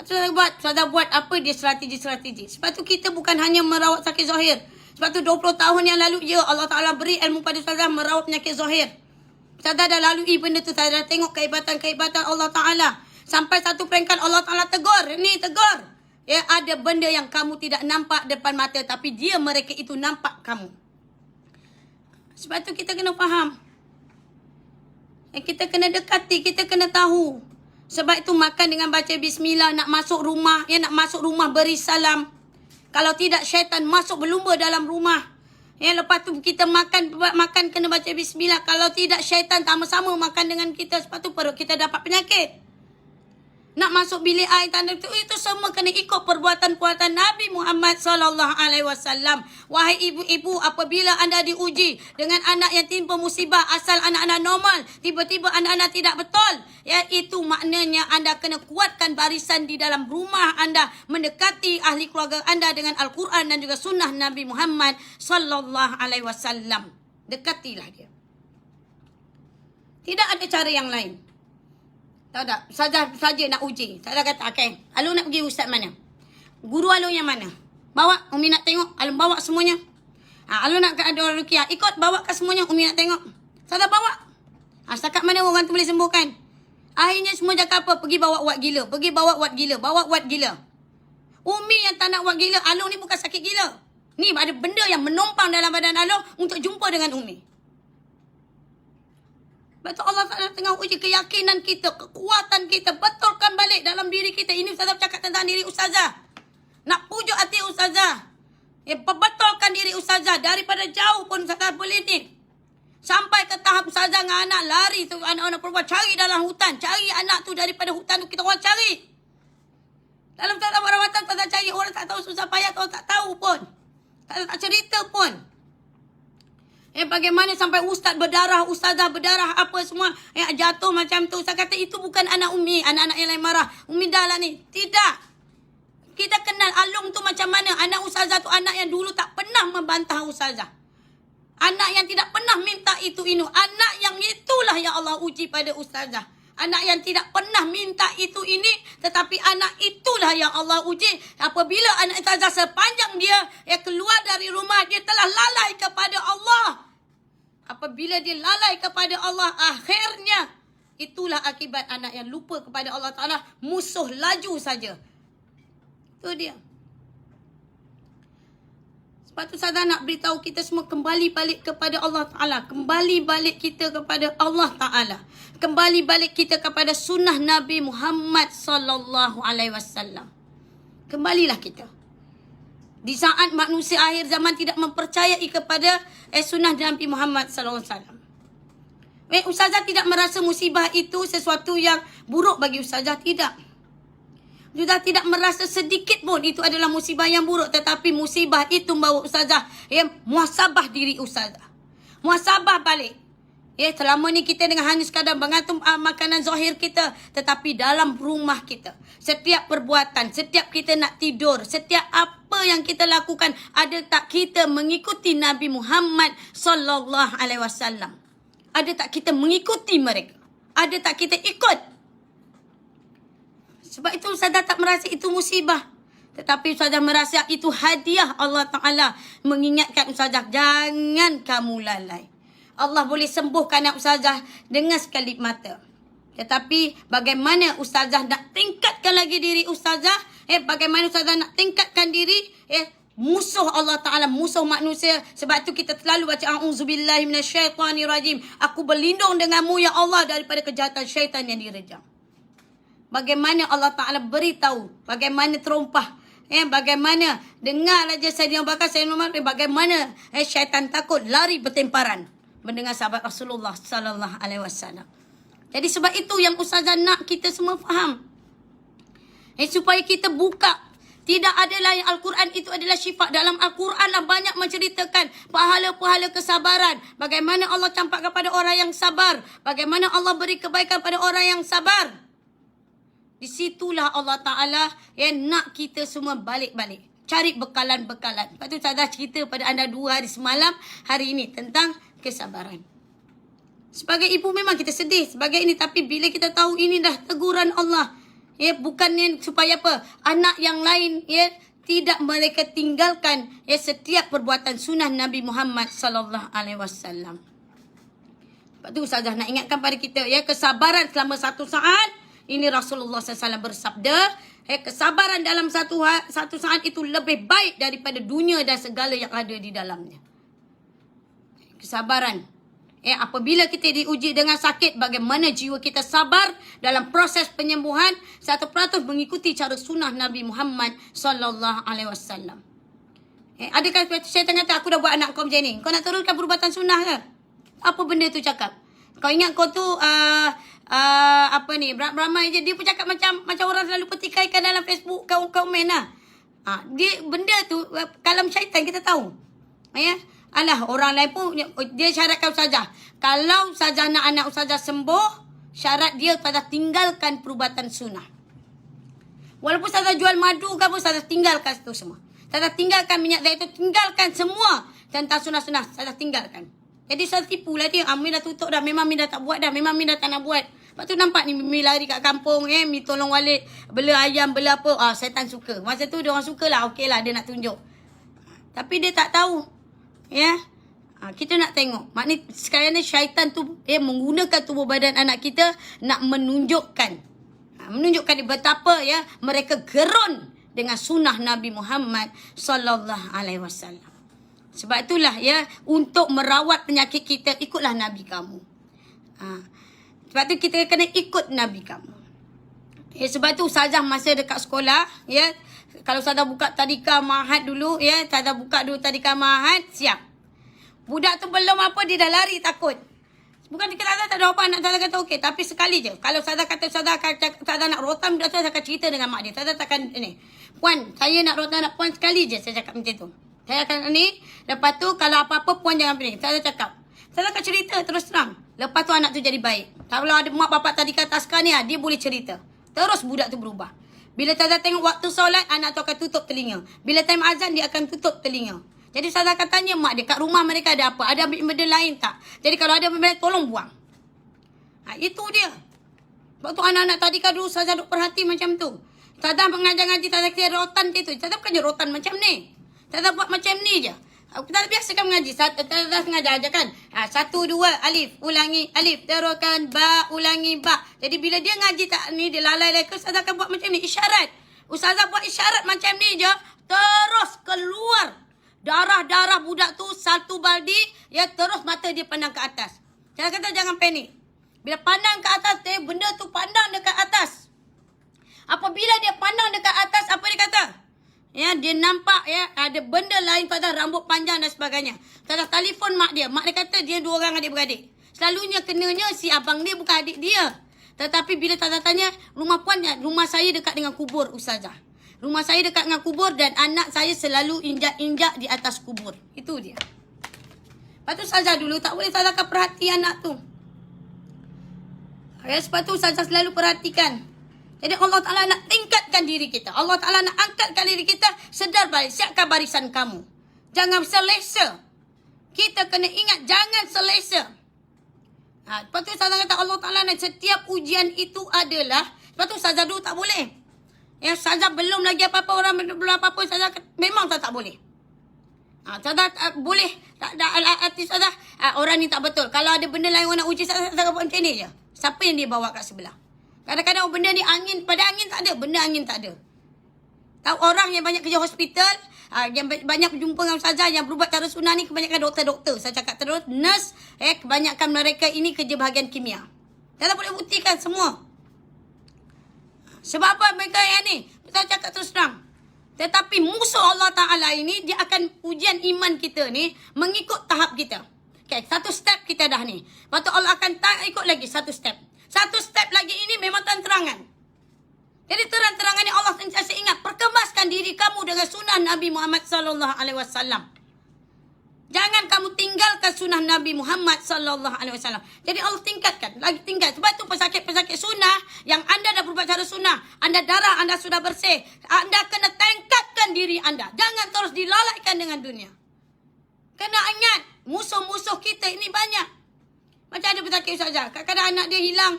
Sebab tu ustazah buat apa dia strategi-strategi. Sebab tu kita bukan hanya merawat sakit zahir. Sebab tu 20 tahun yang lalu, ya Allah Ta'ala beri ilmu pada ustazah merawat penyakit zahir. Ustazah dah lalui benda tu, ustazah dah tengok kehebatan-kehebatan Allah Ta'ala. Sampai satu peringkat Allah Ta'ala tegur. Ni tegur. Ya, ada benda yang kamu tidak nampak depan mata, tapi mereka itu nampak kamu. Sebab tu kita kena faham. Kita kena dekati, kita kena tahu. Sebab itu makan dengan baca bismillah, nak masuk rumah, beri salam. Kalau tidak, syaitan masuk berlumba dalam rumah. Ya, lepas tu kita makan kena baca bismillah. Kalau tidak, syaitan sama-sama makan dengan kita. Sebab tu perut kita dapat penyakit. Nak masuk bilik air tanda itu semua kena ikut perbuatan-perbuatan Nabi Muhammad SAW. Wahai ibu-ibu, apabila anda diuji dengan anak yang timpa musibah, asal anak-anak normal, tiba-tiba anak-anak tidak betul, ya, itu maknanya anda kena kuatkan barisan di dalam rumah anda, mendekati ahli keluarga anda dengan Al-Quran dan juga sunnah Nabi Muhammad SAW. Dekatilah dia. Tidak ada cara yang lain. Tahu tak? Saja nak uji. Saja kata, okay, Alung nak pergi ustaz mana? Guru Alung yang mana? Bawa, Umi nak tengok. Alung bawa semuanya. Kalau nak ada orang rukiah, ikut bawa ke semuanya. Umi nak tengok. Ustazah bawa. Setakat mana orang tu boleh sembuhkan? Akhirnya semua cakap apa? Pergi bawa Wat gila. Pergi bawa Wat gila. Bawa Wat gila. Umi yang tak nak Wat gila. Along ni bukan sakit gila. Ni ada benda yang menumpang dalam badan Along untuk jumpa dengan Umi. Betul Allah Ta'ala tengah uji keyakinan kita, kekuatan kita. Betulkan balik dalam diri kita. Ini Ustazah cakap tentang diri Ustazah. Nak pujuk hati Ustazah. Betulkan diri Ustazah. Daripada jauh pun Ustazah boleh ni. Sampai ke tahap Ustazah dengan anak lari tu, anak-anak perempuan cari dalam hutan. Cari anak tu daripada hutan tu, kita orang cari. Dalam Ustazah perawatan Ustazah cari. Orang tak tahu susah payah, orang tak tahu pun. Tak cerita pun. Bagaimana sampai ustaz berdarah, ustazah berdarah, apa semua. Jatuh macam tu. Saya kata itu bukan anak Umi. Anak-anak yang lain marah. Umi dah lah ni. Tidak. Kita kenal Along tu macam mana. Anak ustazah tu anak yang dulu tak pernah membantah ustazah. Anak yang tidak pernah minta itu ini. Anak yang itulah yang Allah uji pada ustazah. Anak yang tidak pernah minta itu ini. Tetapi anak itulah yang Allah uji. Apabila anak ustazah sepanjang dia keluar dari rumah, dia telah lalai kepada Allah. Apabila dia lalai kepada Allah, akhirnya itulah akibat anak yang lupa kepada Allah Ta'ala. Musuh laju saja. Itu dia. Sebab tu saya nak beritahu kita semua kembali balik kepada Allah Ta'ala. Kembali balik kita kepada Allah Ta'ala. Kembali balik kita kepada sunnah Nabi Muhammad sallallahu alaihi wasallam. Kembalilah kita. Di saat manusia akhir zaman tidak mempercayai kepada sunnah Nabi Muhammad sallallahu alaihi wasallam. Ustazah tidak merasa musibah itu sesuatu yang buruk bagi ustazah, tidak. Sudah tidak merasa sedikit pun itu adalah musibah yang buruk. Tetapi musibah itu membawa ustazah muhasabah diri ustazah. Muhasabah balik. Selama ni kita dengan hanya sekadar mengatur makanan zahir kita. Tetapi dalam rumah kita, setiap perbuatan, setiap kita nak tidur, setiap apa yang kita lakukan, ada tak kita mengikuti Nabi Muhammad sallallahu alaihi wasallam? Ada tak kita mengikuti mereka? Ada tak kita ikut? Sebab itu Ustazah tak merasa itu musibah. Tetapi Ustazah merasa itu hadiah Allah Ta'ala. Mengingatkan Ustazah, jangan kamu lalai. Allah boleh sembuhkan anak Ustazah dengan sekelip mata. Tetapi bagaimana Ustazah nak tingkatkan lagi diri Ustazah? Bagaimana Ustazah nak tingkatkan diri? Musuh Allah Ta'ala, musuh manusia. Sebab tu kita selalu baca A'udzubillahi minasyaitanirrajim. Aku berlindung denganmu ya Allah daripada kejahatan syaitan yang direjam. Bagaimana Allah Ta'ala beritahu, bagaimana terompah, bagaimana dengar aja Sayyidina Abu Bakar, Sayyidina Umar, bagaimana syaitan takut lari bertemparan mendengar sahabat Rasulullah sallallahu alaihi wasallam. Jadi sebab itu yang ustazah nak kita semua faham. Supaya kita buka. Tidak adalah yang Al-Quran itu adalah syifa. Dalam Al-Quran lah banyak menceritakan pahala-pahala kesabaran. Bagaimana Allah campak kepada orang yang sabar. Bagaimana Allah beri kebaikan pada orang yang sabar. Di situlah Allah Ta'ala yang nak kita semua balik-balik. Cari bekalan-bekalan. Lepas tu saya dah cerita pada anda 2 hari semalam, hari ini tentang kesabaran. Sebagai ibu memang kita sedih sebagai ini. Tapi bila kita tahu ini dah teguran Allah. Bukannya supaya apa? Anak yang lain tidak mereka tinggalkan setiap perbuatan sunnah Nabi Muhammad sallallahu alaihi wasallam. Lepas tu Ustazah nak ingatkan pada kita kesabaran selama 1 saat. Ini Rasulullah SAW bersabda, kesabaran dalam satu saat itu lebih baik daripada dunia dan segala yang ada di dalamnya. Kesabaran. Apabila kita diuji dengan sakit, bagaimana jiwa kita sabar dalam proses penyembuhan 100% mengikuti cara sunnah Nabi Muhammad sallallahu alaihi wasallam. Adakah syaitan kata, aku dah buat anak kau macam ni, kau nak turunkan perbuatan sunnah ke? Apa benda tu cakap? Kau ingat kau tu beramai je. Dia pun cakap macam orang selalu petikaikan dalam Facebook komen lah. Dia benda tu kalam syaitan kita tahu. Alah orang lain pun dia syaratkan ustazah. Kalau ustazah nak anak ustazah sembuh, syarat dia ustazah tinggalkan perubatan sunnah. Walaupun ustazah jual madu ke apa, ustazah tinggalkan itu semua. Ustazah tinggalkan minyak zaitun, tinggalkan semua tentang sunnah-sunnah, ustazah tinggalkan. Jadi saya tipulah dia. Mi dah tutup dah. Memang Mi dah tak buat dah. Memang Mi dah tak nak buat. Lepas tu nampak ni Mi lari kat kampung. Mi tolong Walid. Bela ayam, bela apa. Syaitan suka. Masa tu dia orang suka lah. Okey lah dia nak tunjuk. Tapi dia tak tahu. Ya. Kita nak tengok. Maknanya sekarang ni syaitan tu menggunakan tubuh badan anak kita nak menunjukkan. Menunjukkan betapa ya mereka gerun dengan sunnah Nabi Muhammad sallallahu alaihi wasallam. Sebab itulah ya, untuk merawat penyakit kita, ikutlah Nabi kamu. Sebab tu kita kena ikut Nabi kamu. Sebab tu ustazah masa dekat sekolah, ya, kalau ustazah buka tadika mahat dulu, ya, ustazah buka dulu tadika mahat, siap. Budak tu belum apa, dia dah lari takut. Bukan dia kata tak ada apa, nak ustazah kata okey, tapi sekali je. Kalau ustazah kata ustazah nak rotan, budak tu saya akan cerita dengan mak dia. Ustazah takkan ni, puan, saya nak rotan anak puan sekali je, saya cakap macam tu. Saya akan ni, lepas tu kalau apa-apa puan jangan pening. Saya cakap. Saya akan cerita terus terang. Lepas tu anak tu jadi baik. Kalau ada mak bapak tadi kata askar ni, dia boleh cerita. Terus budak tu berubah. Bila Ustazah tengok waktu solat, anak tu akan tutup telinga. Bila time azan, dia akan tutup telinga. Jadi Ustazah akan tanya mak dia, kat rumah mereka ada apa? Ada ambil benda lain tak? Jadi kalau ada benda lain, tolong buang. Itu dia. Sebab tu anak-anak tadi kan dulu Ustazah duk perhati macam tu. Ustazah mengajar ngaji, Ustazah kira rotan gitu. Ustazah bukannya rotan macam ni. Ustazah buat macam ni je. Kita biasa kan mengaji. Ustazah mengajar aja kan. 1, 2, alif. Ulangi alif. Teruskan ba. Ulangi ba. Jadi bila dia ngaji tak ni, dia lalai-lalai ke, Ustazah akan buat macam ni. Isyarat. Ustazah buat isyarat macam ni je. Terus keluar. Darah-darah budak tu satu baldi. Ya, terus mata dia pandang ke atas. Saya kata jangan panik. Bila pandang ke atas, benda tu pandang dekat atas. Apabila dia pandang dekat atas, apa dia kata? Ya, dia nampak ya ada benda lain pada rambut panjang dan sebagainya. Ustazah telefon mak dia. Mak dia kata dia 2 orang adik-beradik. Selalunya kenanya si abang dia bukan adik dia. Tetapi bila Ustazah tanya, rumah puan, rumah saya dekat dengan kubur Ustazah. Rumah saya dekat dengan kubur dan anak saya selalu injak-injak di atas kubur. Itu dia. Lepas tu Ustazah dulu tak boleh Ustazah akan perhati anak tu. Ya, sebab tu Ustazah selalu perhatikan. Jadi Allah Ta'ala nak tingkatkan diri kita. Allah Ta'ala nak angkatkan diri kita. Sedar balik. Siapkan barisan kamu. Jangan selesa. Kita kena ingat. Jangan selesa. Lepas tu Ustazah kata Allah Ta'ala nak setiap ujian itu adalah. Lepas tu Ustazah dulu tak boleh. Ya, Ustazah belum lagi apa-apa. Orang belum apa-apa. Ustazah memang tak boleh. Ustazah boleh. Arti Ustazah. Orang ni tak betul. Kalau ada benda lain orang nak uji, Ustazah buat macam ni je. Siapa yang dia bawa kat sebelah? Kadang-kadang benda ni angin, pada angin tak ada. Benda angin tak ada. Tahu orang yang banyak kerja hospital, yang banyak berjumpa dengan Ustazah yang berubat cara sunnah ni, kebanyakan doktor-doktor. Saya cakap terus, nurse, kebanyakan mereka ini kerja bahagian kimia. Saya boleh buktikan semua. Sebab apa mereka yang ni? Saya cakap terus terang. Tetapi musuh Allah Ta'ala ini, dia akan ujian iman kita ni mengikut tahap kita. Okay, satu step kita dah ni. Lepas tu Allah akan ikut lagi satu step. Satu step lagi ini memang terang-terangan. Jadi terang-terangan ni Allah sentiasa ingat. Perkemaskan diri kamu dengan sunnah Nabi Muhammad sallallahu alaihi wasallam. Jangan kamu tinggalkan sunnah Nabi Muhammad sallallahu alaihi wasallam. Jadi Allah tingkatkan, lagi tingkat. Sebab tu pesakit-pesakit sunnah yang anda dah berubat cara sunnah, anda darah anda sudah bersih, anda kena tingkatkan diri anda. Jangan terus dilalaikan dengan dunia. Kena ingat, musuh-musuh kita ini banyak. Macam ada pesakit Ustazah. Kadang-kadang anak dia hilang.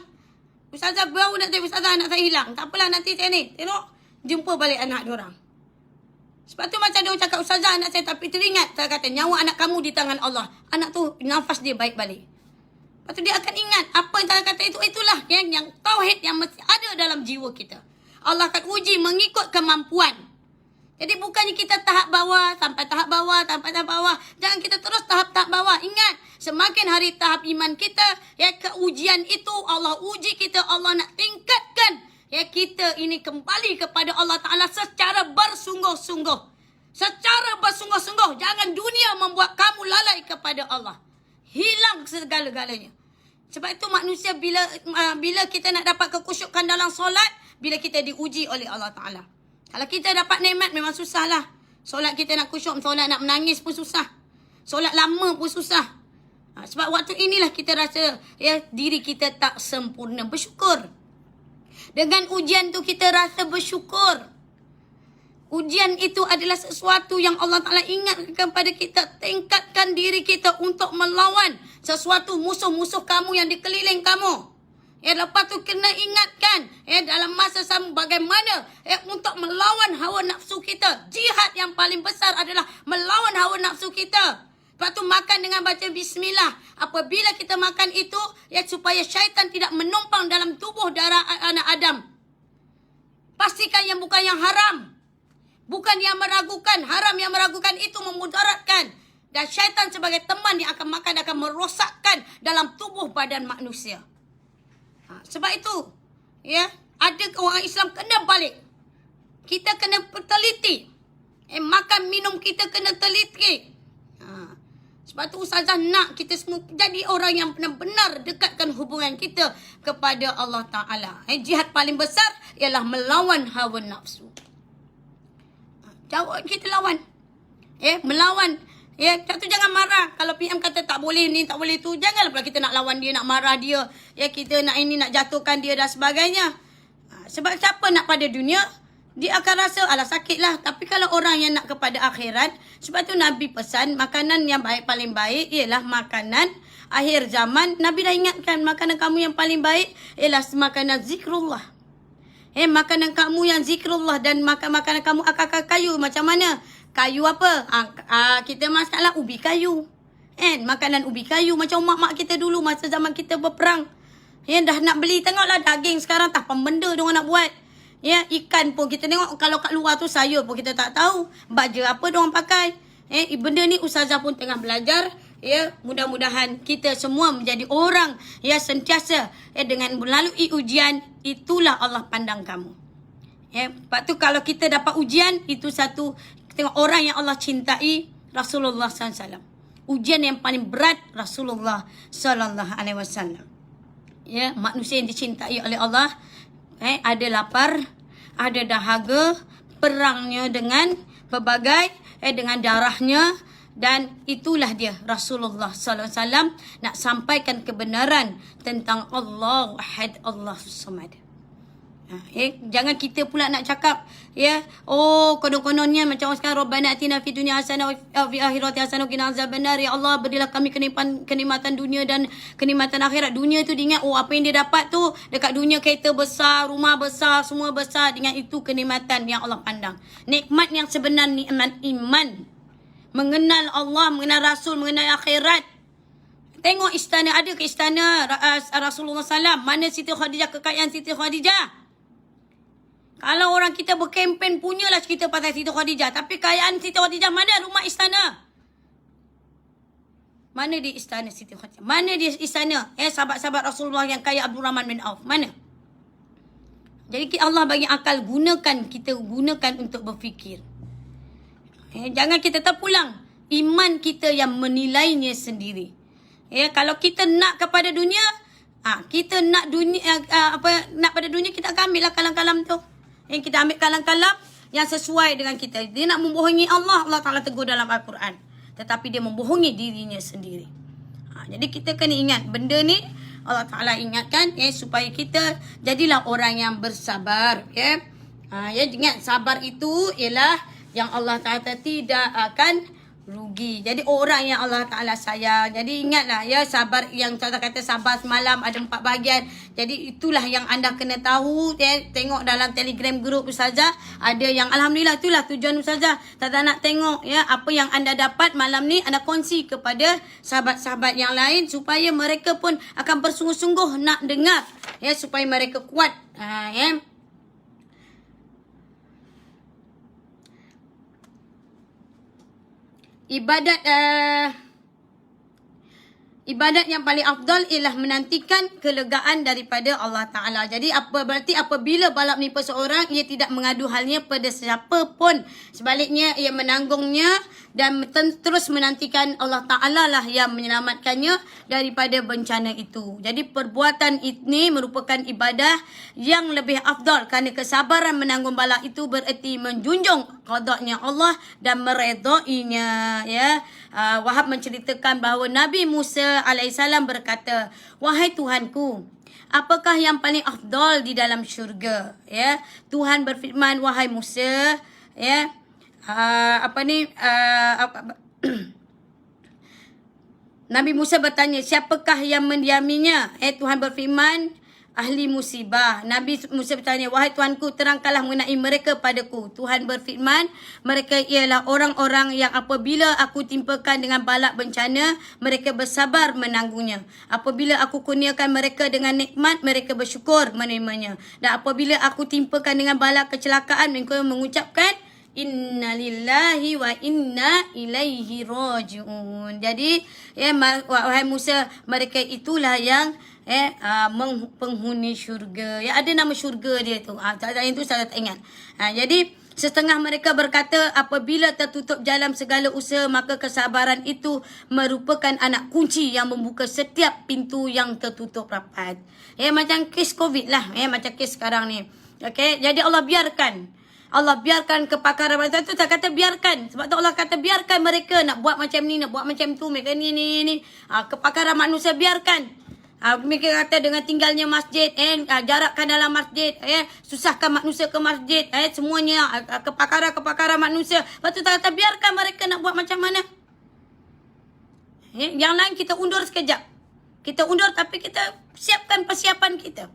Ustazah baru nak tengok Ustazah anak saya hilang. Tak apalah nanti saya ni. Tengok. Jumpa balik anak diorang. Sebab tu macam dia orang cakap Ustazah anak saya. Tapi teringat. Saya kata nyawa anak kamu di tangan Allah. Anak tu nafas dia baik balik. Lepas tu dia akan ingat. Apa yang saya kata itu. Itulah yang tauhid yang mesti ada dalam jiwa kita. Allah akan uji mengikut kemampuan. Jadi bukannya kita tahap bawah, sampai tahap bawah, sampai tahap bawah. Jangan kita terus tahap-tahap bawah. Ingat, semakin hari tahap iman kita, ya keujian itu Allah uji kita, Allah nak tingkatkan. Ya kita ini kembali kepada Allah Ta'ala secara bersungguh-sungguh. Secara bersungguh-sungguh. Jangan dunia membuat kamu lalai kepada Allah. Hilang segala-galanya. Sebab itu manusia bila kita nak dapat kekusyukan dalam solat, bila kita diuji oleh Allah Ta'ala. Kalau kita dapat nikmat memang susahlah. Solat kita nak kusyuk, solat nak menangis pun susah. Solat lama pun susah. Sebab waktu inilah kita rasa ya diri kita tak sempurna. Bersyukur. Dengan ujian tu kita rasa bersyukur. Ujian itu adalah sesuatu yang Allah Ta'ala ingatkan kepada kita. Tingkatkan diri kita untuk melawan sesuatu musuh-musuh kamu yang di keliling kamu. Ya, lepas tu kena ingatkan dalam masa sama bagaimana untuk melawan hawa nafsu kita. Jihad yang paling besar adalah melawan hawa nafsu kita. Lepas tu makan dengan baca bismillah. Apabila kita makan itu, ya supaya syaitan tidak menumpang dalam tubuh darah anak Adam. Pastikan yang bukan yang haram. Bukan yang meragukan. Haram yang meragukan itu memudaratkan. Dan syaitan sebagai teman yang akan makan akan merosakkan dalam tubuh badan manusia. Sebab itu, ya, ada orang Islam kena balik. Kita kena teliti. Makan minum kita kena teliti. Sebab tu Ustazah nak kita semua jadi orang yang benar-benar dekatkan hubungan kita kepada Allah Ta'ala. Jihad paling besar ialah melawan hawa nafsu. Jawab kita lawan. Melawan. Lepas tu jangan marah. Kalau PM kata tak boleh ni, tak boleh tu, janganlah pula kita nak lawan dia, nak marah dia. Kita nak ini, nak jatuhkan dia dan sebagainya. Sebab siapa nak pada dunia, dia akan rasa alah sakit lah. Tapi kalau orang yang nak kepada akhirat, sebab tu Nabi pesan makanan yang baik paling baik ialah makanan akhir zaman. Nabi dah ingatkan makanan kamu yang paling baik ialah makanan zikrullah. Makanan kamu yang zikrullah dan makanan kamu akar kayu. Macam mana? Kayu apa? Kita masalah ubi kayu. Makanan ubi kayu macam mak-mak kita dulu masa zaman kita berperang. Dah nak beli, tengoklah daging sekarang tak pembenda diorang nak buat. Ikan pun kita tengok kalau kat luar tu sayur pun kita tak tahu baja apa diorang pakai. Benda ni Ustazah pun tengah belajar. Mudah-mudahan kita semua menjadi orang sentiasa dengan melalui ujian, itulah Allah pandang kamu. Lepas tu kalau kita dapat ujian, itu satu, tengok orang yang Allah cintai, Rasulullah SAW. Ujian yang paling berat Rasulullah SAW. Manusia yang dicintai oleh Allah, ada lapar, ada dahaga, perangnya dengan pelbagai, dengan darahnya. Dan itulah dia Rasulullah SAW nak sampaikan kebenaran tentang Allah Ahad, Allah Samad. Jangan kita pula nak cakap konon-kononnya macam sekarang, Rabbana atina fid dunya hasanah wa fil akhirati hasanah wa qina azabannar. Ya Allah, berilah kami kenikmatan dunia dan kenikmatan akhirat. Dunia tu diingat apa yang dia dapat tu dekat dunia, kereta besar, rumah besar, semua besar. Dengan itu kenikmatan yang Allah pandang. Nikmat yang sebenar nikmat iman, mengenal Allah, mengenal Rasul, mengenal akhirat. Tengok istana, ada ke istana Rasulullah SAW? Mana Siti Khadijah, kekayaan Siti Khadijah? Kalau orang kita berkempen, punyalah cerita pasal Siti Khadijah. Tapi kekayaan Siti Khadijah, mana rumah istana? Mana di istana Siti Khadijah? Mana di istana sahabat-sahabat Rasulullah yang kaya Abdul Rahman bin Auf? Mana? Jadi Allah bagi akal, kita gunakan untuk berfikir. Jangan kita terpulang. Iman kita yang menilainya sendiri. Kalau kita nak kepada dunia, kita nak dunia nak pada dunia, kita akan ambillah kalam-kalam tu. Kita ambil kalam-kalam yang sesuai dengan kita. Dia nak membohongi Allah, Allah Ta'ala tegur dalam Al-Quran. Tetapi dia membohongi dirinya sendiri. Jadi kita kena ingat benda ni, Allah Ta'ala ingatkan supaya kita jadilah orang yang bersabar. Ingat sabar itu ialah yang Allah Ta'ala tidak akan rugi. Jadi orang yang Allah Ta'ala sayang. Jadi ingatlah sabar, yang Ustazah kata sabar semalam ada 4 bahagian. Jadi itulah yang anda kena tahu. Tengok dalam Telegram group Ustazah, ada yang Alhamdulillah, itulah tujuan Ustazah. Ustazah nak tengok apa yang anda dapat malam ni, anda kongsi kepada sahabat-sahabat yang lain supaya mereka pun akan bersungguh-sungguh nak dengar, supaya mereka kuat. Ibadat yang paling afdal ialah menantikan kelegaan daripada Allah Ta'ala. Jadi berarti apabila bala menimpa seorang, ia tidak mengadu halnya pada siapa pun. Sebaliknya ia menanggungnya dan terus menantikan Allah Ta'ala lah yang menyelamatkannya daripada bencana itu. Jadi perbuatan ini merupakan ibadah yang lebih afdal kerana kesabaran menanggung bala itu bererti menjunjung qadanya Allah dan meredainya. Wahab menceritakan bahawa Nabi Musa alaihissalam berkata, "Wahai Tuhanku, apakah yang paling afdal di dalam syurga?" Tuhan berfirman, "Wahai Musa, Nabi Musa bertanya, siapakah yang mendiaminya? Tuhan berfirman, ahli musibah. Nabi Musa bertanya, wahai Tuhanku, terangkanlah mengenai mereka padaku. Tuhan berfirman, mereka ialah orang-orang yang apabila aku timpakan dengan balak bencana, mereka bersabar menanggungnya. Apabila aku kurniakan mereka dengan nikmat, mereka bersyukur menerimanya. Dan apabila aku timpakan dengan balak kecelakaan, mereka mengucapkan, Inna lillahi wa inna ilaihi raji'un. Jadi, wahai Musa, mereka itulah yang penghuni syurga. Ya, ada nama syurga dia tu. Itu saya tak ingat. Jadi setengah mereka berkata, apabila tertutup jalan segala usaha, maka kesabaran itu merupakan anak kunci yang membuka setiap pintu yang tertutup rapat. Macam kes COVID lah. Macam kes sekarang ni. Okay? Jadi Allah biarkan kepakaran macam tu. Tak kata biarkan. Sebab tu Allah kata biarkan mereka nak buat macam ni, nak buat macam tu. Mereka ni. Kepakaran manusia biarkan. Mereka kata dengan tinggalnya masjid, jarakkan dalam masjid, susahkan manusia ke masjid, semuanya kepakaran manusia. Lepas tu tak kata biarkan mereka nak buat macam mana. Yang lain kita undur sekejap. Kita undur tapi kita siapkan persiapan kita.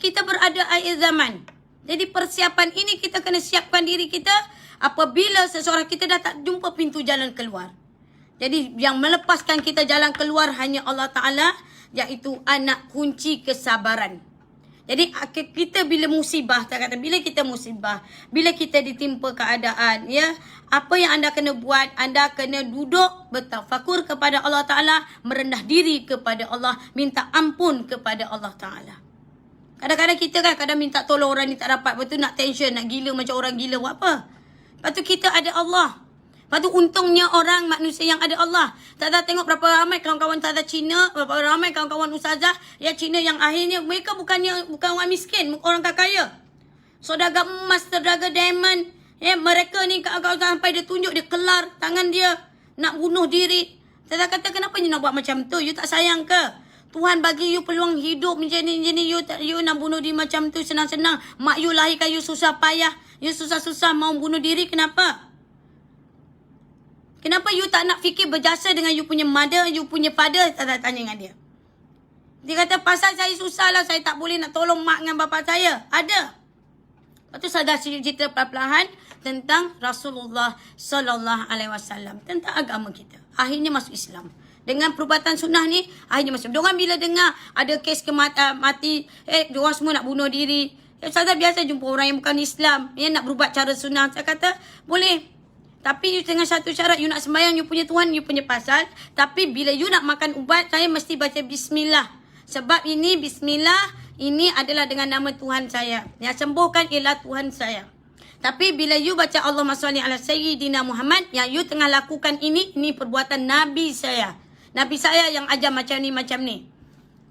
Kita berada akhir zaman. Jadi persiapan ini kita kena siapkan diri kita apabila seseorang kita dah tak jumpa pintu jalan keluar. Jadi yang melepaskan kita jalan keluar hanya Allah Ta'ala, iaitu anak kunci kesabaran. Jadi kita bila musibah, tak kata bila kita musibah, bila kita ditimpa keadaan, apa yang anda kena buat, anda kena duduk bertafakur kepada Allah Ta'ala, merendah diri kepada Allah, minta ampun kepada Allah Ta'ala. Kadang-kadang kita kan kadang minta tolong orang ni tak dapat. Lepas tu nak tension, nak gila macam orang gila. Buat apa? Lepas tu kita ada Allah. Lepas tu untungnya orang manusia yang ada Allah. Tata tengok berapa ramai kawan-kawan Tata Cina, berapa ramai kawan-kawan ustazah Cina yang akhirnya mereka bukan orang miskin, orang kaya. Saudagar emas, saudagar diamond. Mereka ni kawan-kawan sampai dia tunjuk, dia kelar tangan dia nak bunuh diri. Tata kata kenapa you nak buat macam tu? You tak sayang ke? Tuhan bagi you peluang hidup macam ni, you nak bunuh diri macam tu senang-senang. Mak you lahirkan you susah payah. You susah-susah mau bunuh diri, kenapa? Kenapa you tak nak fikir berjasa dengan you punya mother, you punya father? Tak tanya dengan dia. Dia kata, pasal saya susah lah, saya tak boleh nak tolong mak dengan bapa saya. Ada. Lepas tu saya dah cerita perlahan tentang Rasulullah Sallallahu Alaihi Wasallam, tentang agama kita. Akhirnya masuk Islam. Dengan perubatan sunnah ni, akhirnya masuk. Diorang bila dengar ada kes mati, diorang semua nak bunuh diri. Saya biasa jumpa orang yang bukan Islam, nak berubat cara sunnah. Saya kata, boleh. Tapi you dengan satu syarat, you nak sembahyang, you punya Tuhan, you punya pasal. Tapi bila you nak makan ubat, saya mesti baca Bismillah. Sebab ini Bismillah, ini adalah dengan nama Tuhan saya. Yang sembuhkan ialah Tuhan saya. Tapi bila you baca Allahumma salli ala Sayyidina Muhammad, yang you tengah lakukan ini perbuatan Nabi saya. Nabi saya yang ajar macam ni.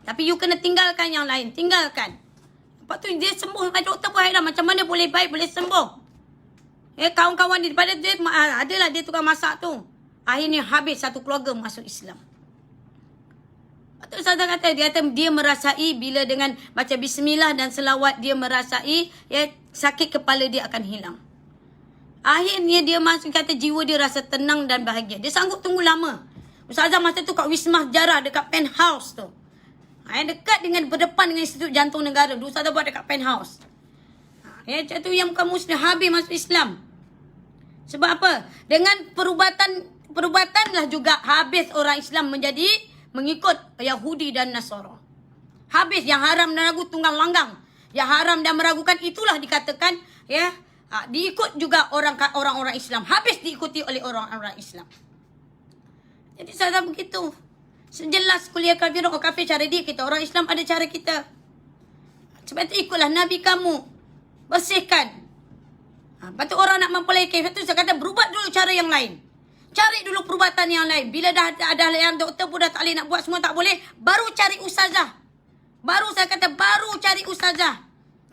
Tapi you kena tinggalkan yang lain. Tinggalkan. Lepas tu dia sembuh. Doktor pun hairan. Macam mana boleh baik, boleh sembuh. Kawan-kawan dia, daripada dia, adalah dia tukang masak tu. Akhirnya habis satu keluarga masuk Islam. Lepas tu saya kata, dia merasai bila dengan baca Bismillah dan selawat, dia merasai sakit kepala dia akan hilang. Akhirnya dia masuk, kata jiwa dia rasa tenang dan bahagia. Dia sanggup tunggu lama. Ustazah masa tu kat Wisma Sejarah dekat penthouse tu. Dekat dengan berdepan dengan Institut Jantung Negara. Ustazah buat dekat penthouse. Macam tu yang bukan Muslim habis masuk Islam. Sebab apa? Dengan perubatanlah juga habis orang Islam menjadi mengikut Yahudi dan Nasara. Habis yang haram dan ragu tunggang langgang. Yang haram dan meragukan itulah dikatakan diikut juga orang-orang Islam. Habis diikuti oleh orang-orang Islam. Jadi saya begitu. Sejelas kuliah kafir, orang kafir cara dia kita. Orang Islam ada cara kita. Sebab itu ikutlah Nabi kamu. Bersihkan. Lepas tu orang nak memperbaiki. Lepas tu saya kata berubat dulu cara yang lain. Cari dulu perubatan yang lain. Bila dah ada yang doktor pun dah tak boleh nak buat semua tak boleh. Baru cari ustazah. Baru saya kata baru cari ustazah.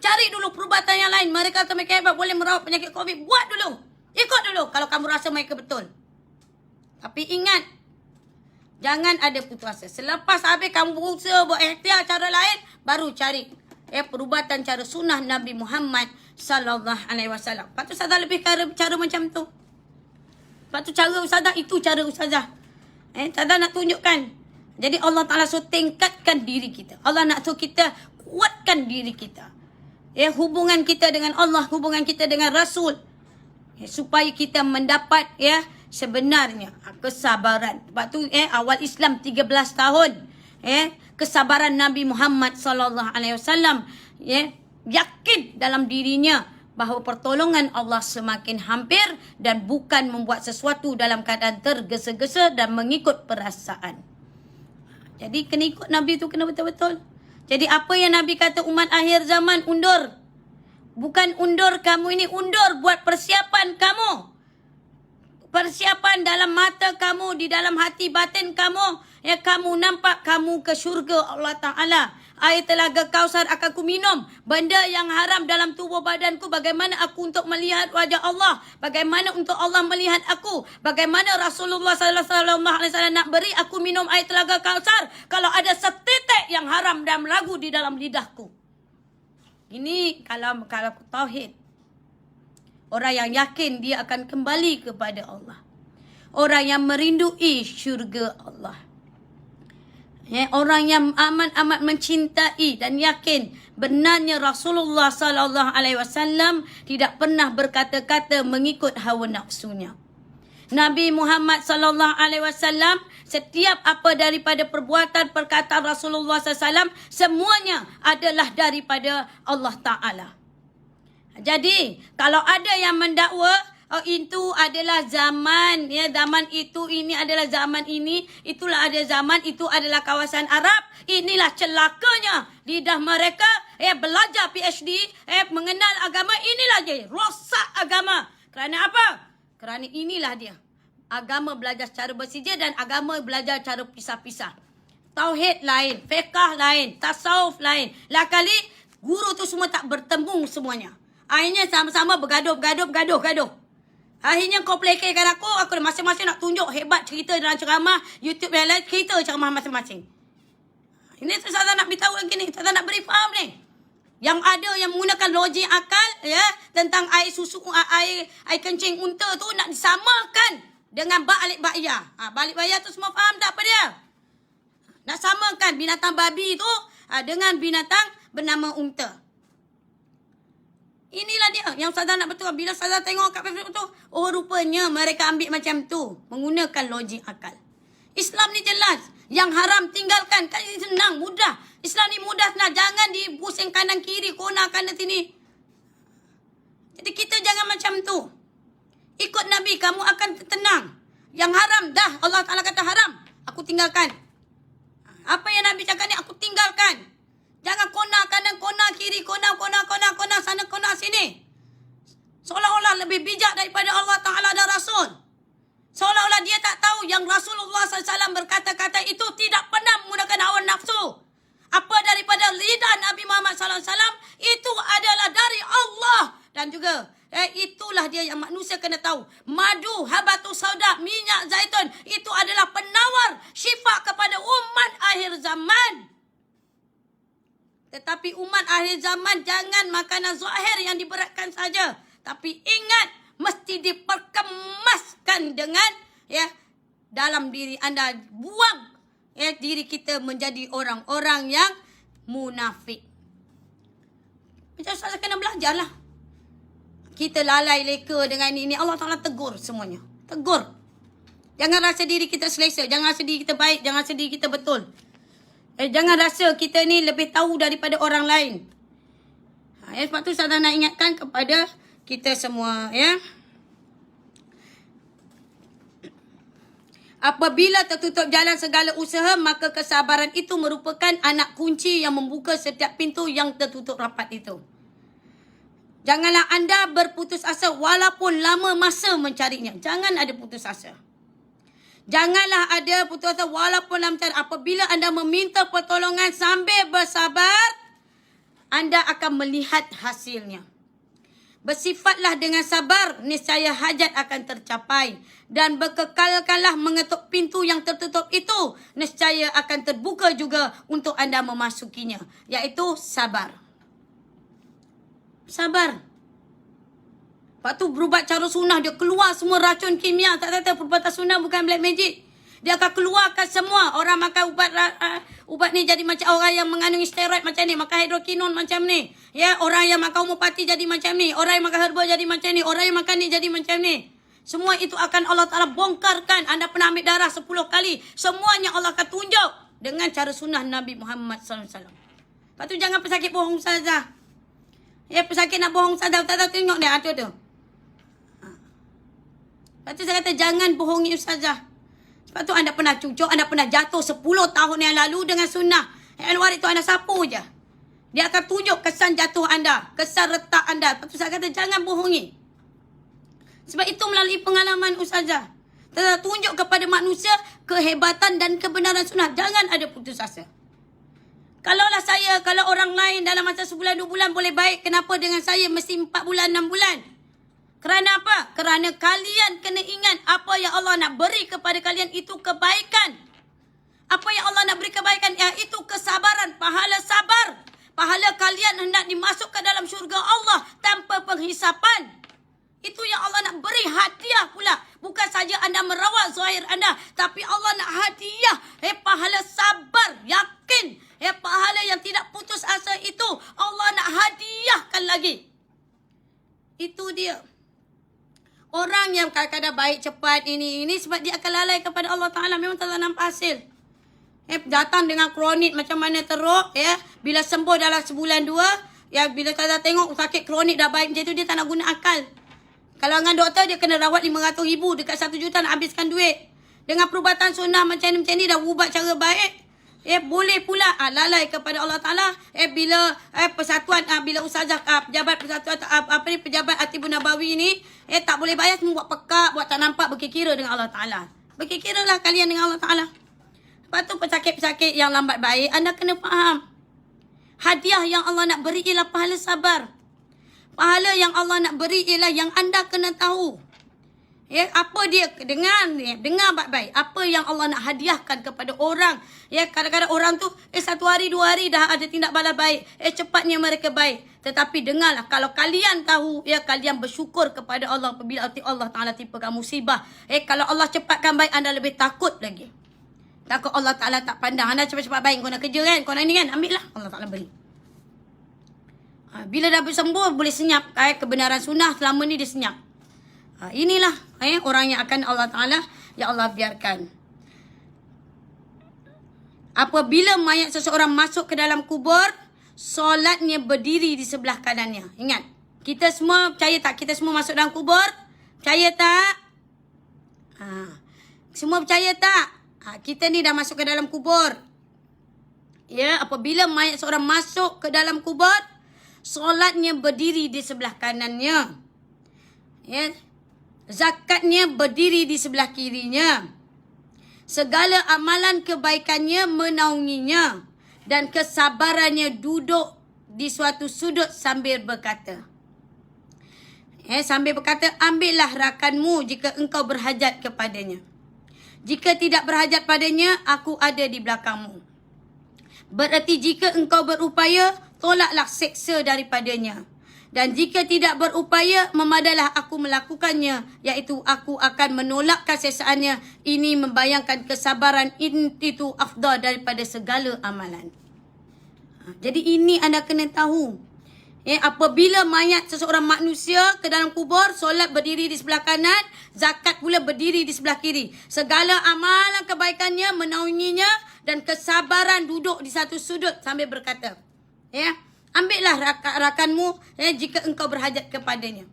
Cari dulu perubatan yang lain. Mereka kata mereka hebat boleh merawat penyakit COVID. Buat dulu. Ikut dulu kalau kamu rasa mereka betul. Tapi ingat. Jangan ada putus asa. Selepas habis kamu berusaha buat ikhtiar cara lain, baru cari perubatan cara sunnah Nabi Muhammad Sallallahu Alaihi Wasallam. Lepas tu ustazah lebih cara macam tu. Lepas tu cara ustazah, itu cara ustazah. Ustazah nak tunjukkan. Jadi Allah Ta'ala suruh tingkatkan diri kita. Allah nak suruh kita kuatkan diri kita. Ya, hubungan kita dengan Allah, hubungan kita dengan Rasul. Ya, supaya kita mendapat ya sebenarnya kesabaran. Sebab tu awal Islam 13 tahun. Kesabaran Nabi Muhammad sallallahu alaihi wasallam yakin dalam dirinya bahawa pertolongan Allah semakin hampir dan bukan membuat sesuatu dalam keadaan tergesa-gesa dan mengikut perasaan. Jadi kena ikut Nabi tu, kena betul-betul. Jadi apa yang Nabi kata umat akhir zaman undur. Bukan undur kamu ini, undur buat persiapan kamu. Persiapan dalam mata kamu, di dalam hati batin kamu. Ya, kamu nampak kamu ke syurga Allah Ta'ala. Air telaga Kausar akan ku minum. Benda yang haram dalam tubuh badanku. Bagaimana aku untuk melihat wajah Allah? Bagaimana untuk Allah melihat aku? Bagaimana Rasulullah SAW nak beri aku minum air telaga Kausar kalau ada setitik yang haram dan melagu di dalam lidahku? Ini kalau tauhid. Orang yang yakin dia akan kembali kepada Allah. Orang yang merindui syurga Allah. Orang yang amat mencintai dan yakin benarnya Rasulullah sallallahu alaihi wasallam tidak pernah berkata-kata mengikut hawa nafsunya. Nabi Muhammad sallallahu alaihi wasallam setiap apa daripada perbuatan perkataan Rasulullah sallallahu alaihi wasallam semuanya adalah daripada Allah Taala. Jadi kalau ada yang mendakwa itu adalah zaman, ya, zaman itu, ini adalah zaman ini, itulah ada zaman, itu adalah kawasan Arab. Inilah celakanya lidah mereka, belajar PhD, mengenal agama, inilah dia, rosak agama. Kerana apa? Kerana inilah dia. Agama belajar secara bersija dan agama belajar cara pisah-pisah. Tauhid lain, fiqah lain, tasawuf lain. Lah kali guru tu semua tak bertemu semuanya. Akhirnya sama-sama bergaduh. Akhirnya kau pelekehkan aku masing-masing nak tunjuk hebat cerita dalam ceramah, YouTube yang lain, cerita ceramah masing-masing. Ini Ustazah nak beritahu lagi ni, Ustazah nak beri faham ni. Yang ada yang menggunakan logik akal, ya, tentang air susu, air kencing unta tu nak disamakan dengan balik ba'ya. Balik ba'ya tu semua faham tak apa dia? Nak samakan binatang babi tu dengan binatang bernama unta. Inilah dia yang Ustazah nak betul. Bila Ustazah tengok kat Facebook tu, oh rupanya mereka ambil macam tu. Menggunakan logik akal. Islam ni jelas. Yang haram tinggalkan. Kan ini senang, mudah. Islam ni mudah senang. Jangan dipusing kanan kiri, kona kanan sini. Jadi kita jangan macam tu. Ikut Nabi, kamu akan tenang. Yang haram dah, Allah Ta'ala kata haram, aku tinggalkan. Apa yang Nabi cakap ni, aku tinggalkan. Jangan kona kanan, kona kiri, kona sana, kona sini. Seolah-olah lebih bijak daripada Allah Ta'ala dan Rasul. Seolah-olah dia tak tahu yang Rasulullah SAW berkata-kata itu tidak pernah menggunakan hawa nafsu. Apa daripada lidah Nabi Muhammad SAW, itu adalah dari Allah. Dan juga, itulah dia yang manusia kena tahu. Madu, habatus sauda, minyak zaitun, itu adalah penawar syifa kepada umat akhir zaman. Tetapi umat akhir zaman jangan makanan zahir yang diberatkan saja. Tapi ingat, mesti diperkemaskan dengan dalam diri anda. Buang diri kita menjadi orang-orang yang munafik. Macam saya kena belajarlah. Kita lalai leka dengan ini. Allah Ta'ala tegur semuanya. Tegur. Jangan rasa diri kita selesa. Jangan rasa diri kita baik. Jangan rasa diri kita betul. Jangan rasa kita ni lebih tahu daripada orang lain. Sebab tu saya nak ingatkan kepada kita semua, ya. Apabila tertutup jalan segala usaha, maka kesabaran itu merupakan anak kunci yang membuka setiap pintu yang tertutup rapat itu. Janganlah anda berputus asa walaupun lama masa mencarinya. Jangan ada putus asa. Janganlah ada putus asa walaupun dalam cara. Apabila anda meminta pertolongan sambil bersabar, anda akan melihat hasilnya. Bersifatlah dengan sabar, niscaya hajat akan tercapai. Dan berkekalkanlah mengetuk pintu yang tertutup itu, niscaya akan terbuka juga untuk anda memasukinya. Iaitu sabar. Sabar. Lepas tu berubat cara sunnah, dia keluar semua racun kimia. Tak perubatan sunnah bukan black magic. Dia akan keluarkan semua. Orang makan ubat ni jadi macam orang yang mengandungi steroid macam ni. Makan hidrokinon macam ni. Ya, orang yang makan umupati jadi macam ni. Orang yang makan herba jadi macam ni. Orang yang makan ni jadi macam ni. Semua itu akan Allah Ta'ala bongkarkan. Anda pernah ambil darah 10 kali. Semuanya Allah akan tunjuk dengan cara sunnah Nabi Muhammad SAW. Lepas tu jangan pesakit bohong ustazah. Ya, pesakit nak bohong ustazah. Ustazah tengok dia ada tu. Lepas tu saya kata jangan bohongi ustazah. Sebab tu anda pernah cucuk, anda pernah jatuh 10 tahun yang lalu dengan sunnah. Anwar itu anda sapu je. Dia akan tunjuk kesan jatuh anda, kesan retak anda. Lepas tu saya kata jangan bohongi. Sebab itu melalui pengalaman ustazah. Kita tunjuk kepada manusia kehebatan dan kebenaran sunnah. Jangan ada putus asa. Kalaulah saya, kalau orang lain dalam masa sebulan 2 bulan boleh baik, kenapa dengan saya mesti 4 bulan 6 bulan? Kerana apa? Kerana kalian kena ingat apa yang Allah nak beri kepada kalian itu kebaikan. Apa yang Allah nak beri kebaikan iaitu kesabaran, pahala sabar. Pahala kalian hendak dimasuk ke dalam syurga Allah tanpa penghisapan. Itu yang Allah nak beri hadiah pula. Bukan saja anda merawat zahir anda, tapi Allah nak hadiah pahala sabar, yakin. Pahala yang tidak putus asa itu Allah nak hadiahkan lagi. Itu dia. Orang yang kadang-kadang baik cepat ini sebab dia akan lalai kepada Allah Ta'ala. Memang tak nampak hasil. Datang dengan kronik macam mana teruk. Bila sembuh dalam sebulan 2. Bila kita tengok sakit kronik dah baik macam tu, dia tak nak guna akal. Kalau dengan doktor, dia kena rawat 500 ribu. Dekat 1 juta nak habiskan duit. Dengan perubatan sunnah macam ni dah ubat cara baik. Boleh pula lalai kepada Allah Ta'ala. Bila persatuan, bila ustazah pejabat persatuan pejabat Atibun Nabawi ni tak boleh bayar, semua buat pekak, buat tak nampak, berkira dengan Allah Ta'ala. Berkiralah kalian dengan Allah Ta'ala. Lepas tu pesakit-pesakit yang lambat baik, anda kena faham. Hadiah yang Allah nak beri ialah pahala sabar. Pahala yang Allah nak beri ialah yang anda kena tahu. Apa dia dengar baik-baik. Apa yang Allah nak hadiahkan kepada orang. Kadang-kadang orang tu 1 hari 2 hari dah ada tindak balas baik. Cepatnya mereka baik. Tetapi dengarlah, kalau kalian tahu, kalian bersyukur kepada Allah apabila Allah Ta'ala timpakan musibah. Kalau Allah cepatkan baik, anda lebih takut lagi. Takut Allah Ta'ala tak pandang. Anda cepat-cepat baik, kau nak kerja kan, kau nak ni kan, ambil lah, Allah Ta'ala beri. Bila dah bersembuh, boleh senyap. Kebenaran sunnah selama ni dia senyap. Inilah orang yang akan Allah Ta'ala, ya Allah biarkan. Apabila mayat seseorang masuk ke dalam kubur, solatnya berdiri di sebelah kanannya. Ingat, kita semua percaya tak? Kita semua masuk dalam kubur? Percaya tak? Semua percaya tak? Kita ni dah masuk ke dalam kubur. Apabila mayat seorang masuk ke dalam kubur, solatnya berdiri di sebelah kanannya. Zakatnya berdiri di sebelah kirinya. Segala amalan kebaikannya menaunginya. Dan kesabarannya duduk di suatu sudut sambil berkata. Sambil berkata, ambillah rakanmu jika engkau berhajat kepadanya. Jika tidak berhajat padanya, aku ada di belakangmu. Bererti jika engkau berupaya, tolaklah seksa daripadanya. Dan jika tidak berupaya, memadalah aku melakukannya, iaitu aku akan menolakkan sesaannya. Ini membayangkan kesabaran itu afdal daripada segala amalan. Jadi ini anda kena tahu. Apabila mayat seseorang manusia ke dalam kubur, solat berdiri di sebelah kanan, zakat pula berdiri di sebelah kiri. Segala amalan kebaikannya menaunginya dan kesabaran duduk di satu sudut sambil berkata. Ambillah rakanmu jika engkau berhajat kepadanya.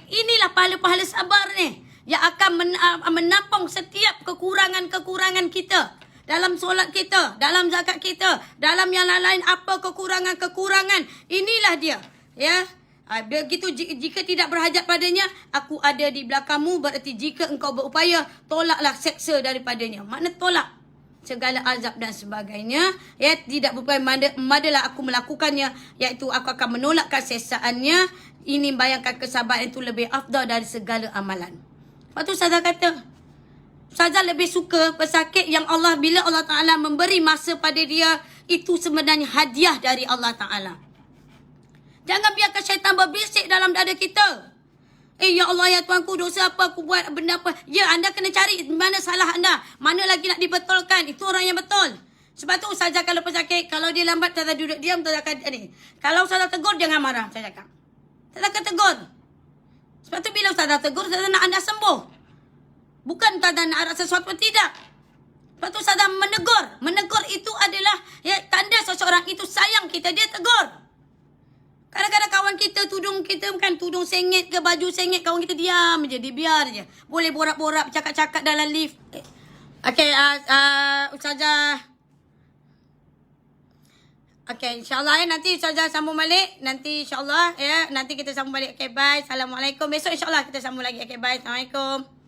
Inilah pahala-pahala sabar ni yang akan menampung setiap kekurangan-kekurangan kita. Dalam solat kita, dalam zakat kita, dalam yang lain-lain, apa kekurangan-kekurangan. Inilah dia. Begitu jika tidak berhajat padanya, aku ada di belakangmu. Berarti jika engkau berupaya, tolaklah seksa daripadanya. Makna tolak segala azab dan sebagainya. Tidak berupaya, madalah aku melakukannya, iaitu aku akan menolakkan sesaannya. Ini bayangkan kesabaran itu lebih afdal dari segala amalan. Lepas tu Ustazah kata, Ustazah lebih suka pesakit yang Allah, bila Allah Ta'ala memberi masa pada dia, itu sebenarnya hadiah dari Allah Ta'ala. Jangan biarkan syaitan berbisik dalam dada kita. Ya Allah, ya Tuanku, dosa apa aku buat, benda apa. Ya, anda kena cari mana salah anda. Mana lagi nak dibetulkan. Itu orang yang betul. Sebab tu Ustazah kalau pesakit, kalau dia lambat, Ustazah duduk diam, Ustazah akan ni. Kalau Ustazah tegur, jangan marah, saya cakap. Ustazah akan tegur. Sebab tu bila Ustazah tegur, Ustazah nak anda sembuh. Bukan Ustazah nak arah sesuatu, tidak. Sebab tu Ustazah menegur. Menegur itu adalah ya, tanda seseorang itu sayang kita, dia tegur. Kadang-kadang kawan kita, tudung kita bukan tudung sengit ke baju sengit, kawan kita diam je, dia biar je. Boleh borak-borak, cakap-cakap dalam lift. Okey, Ustazah. Okey, insyaAllah nanti Ustazah sambung balik. Nanti insyaAllah nanti kita sambung balik. Okey, bye. Assalamualaikum. Besok insyaAllah kita sambung lagi. Okey, bye. Assalamualaikum.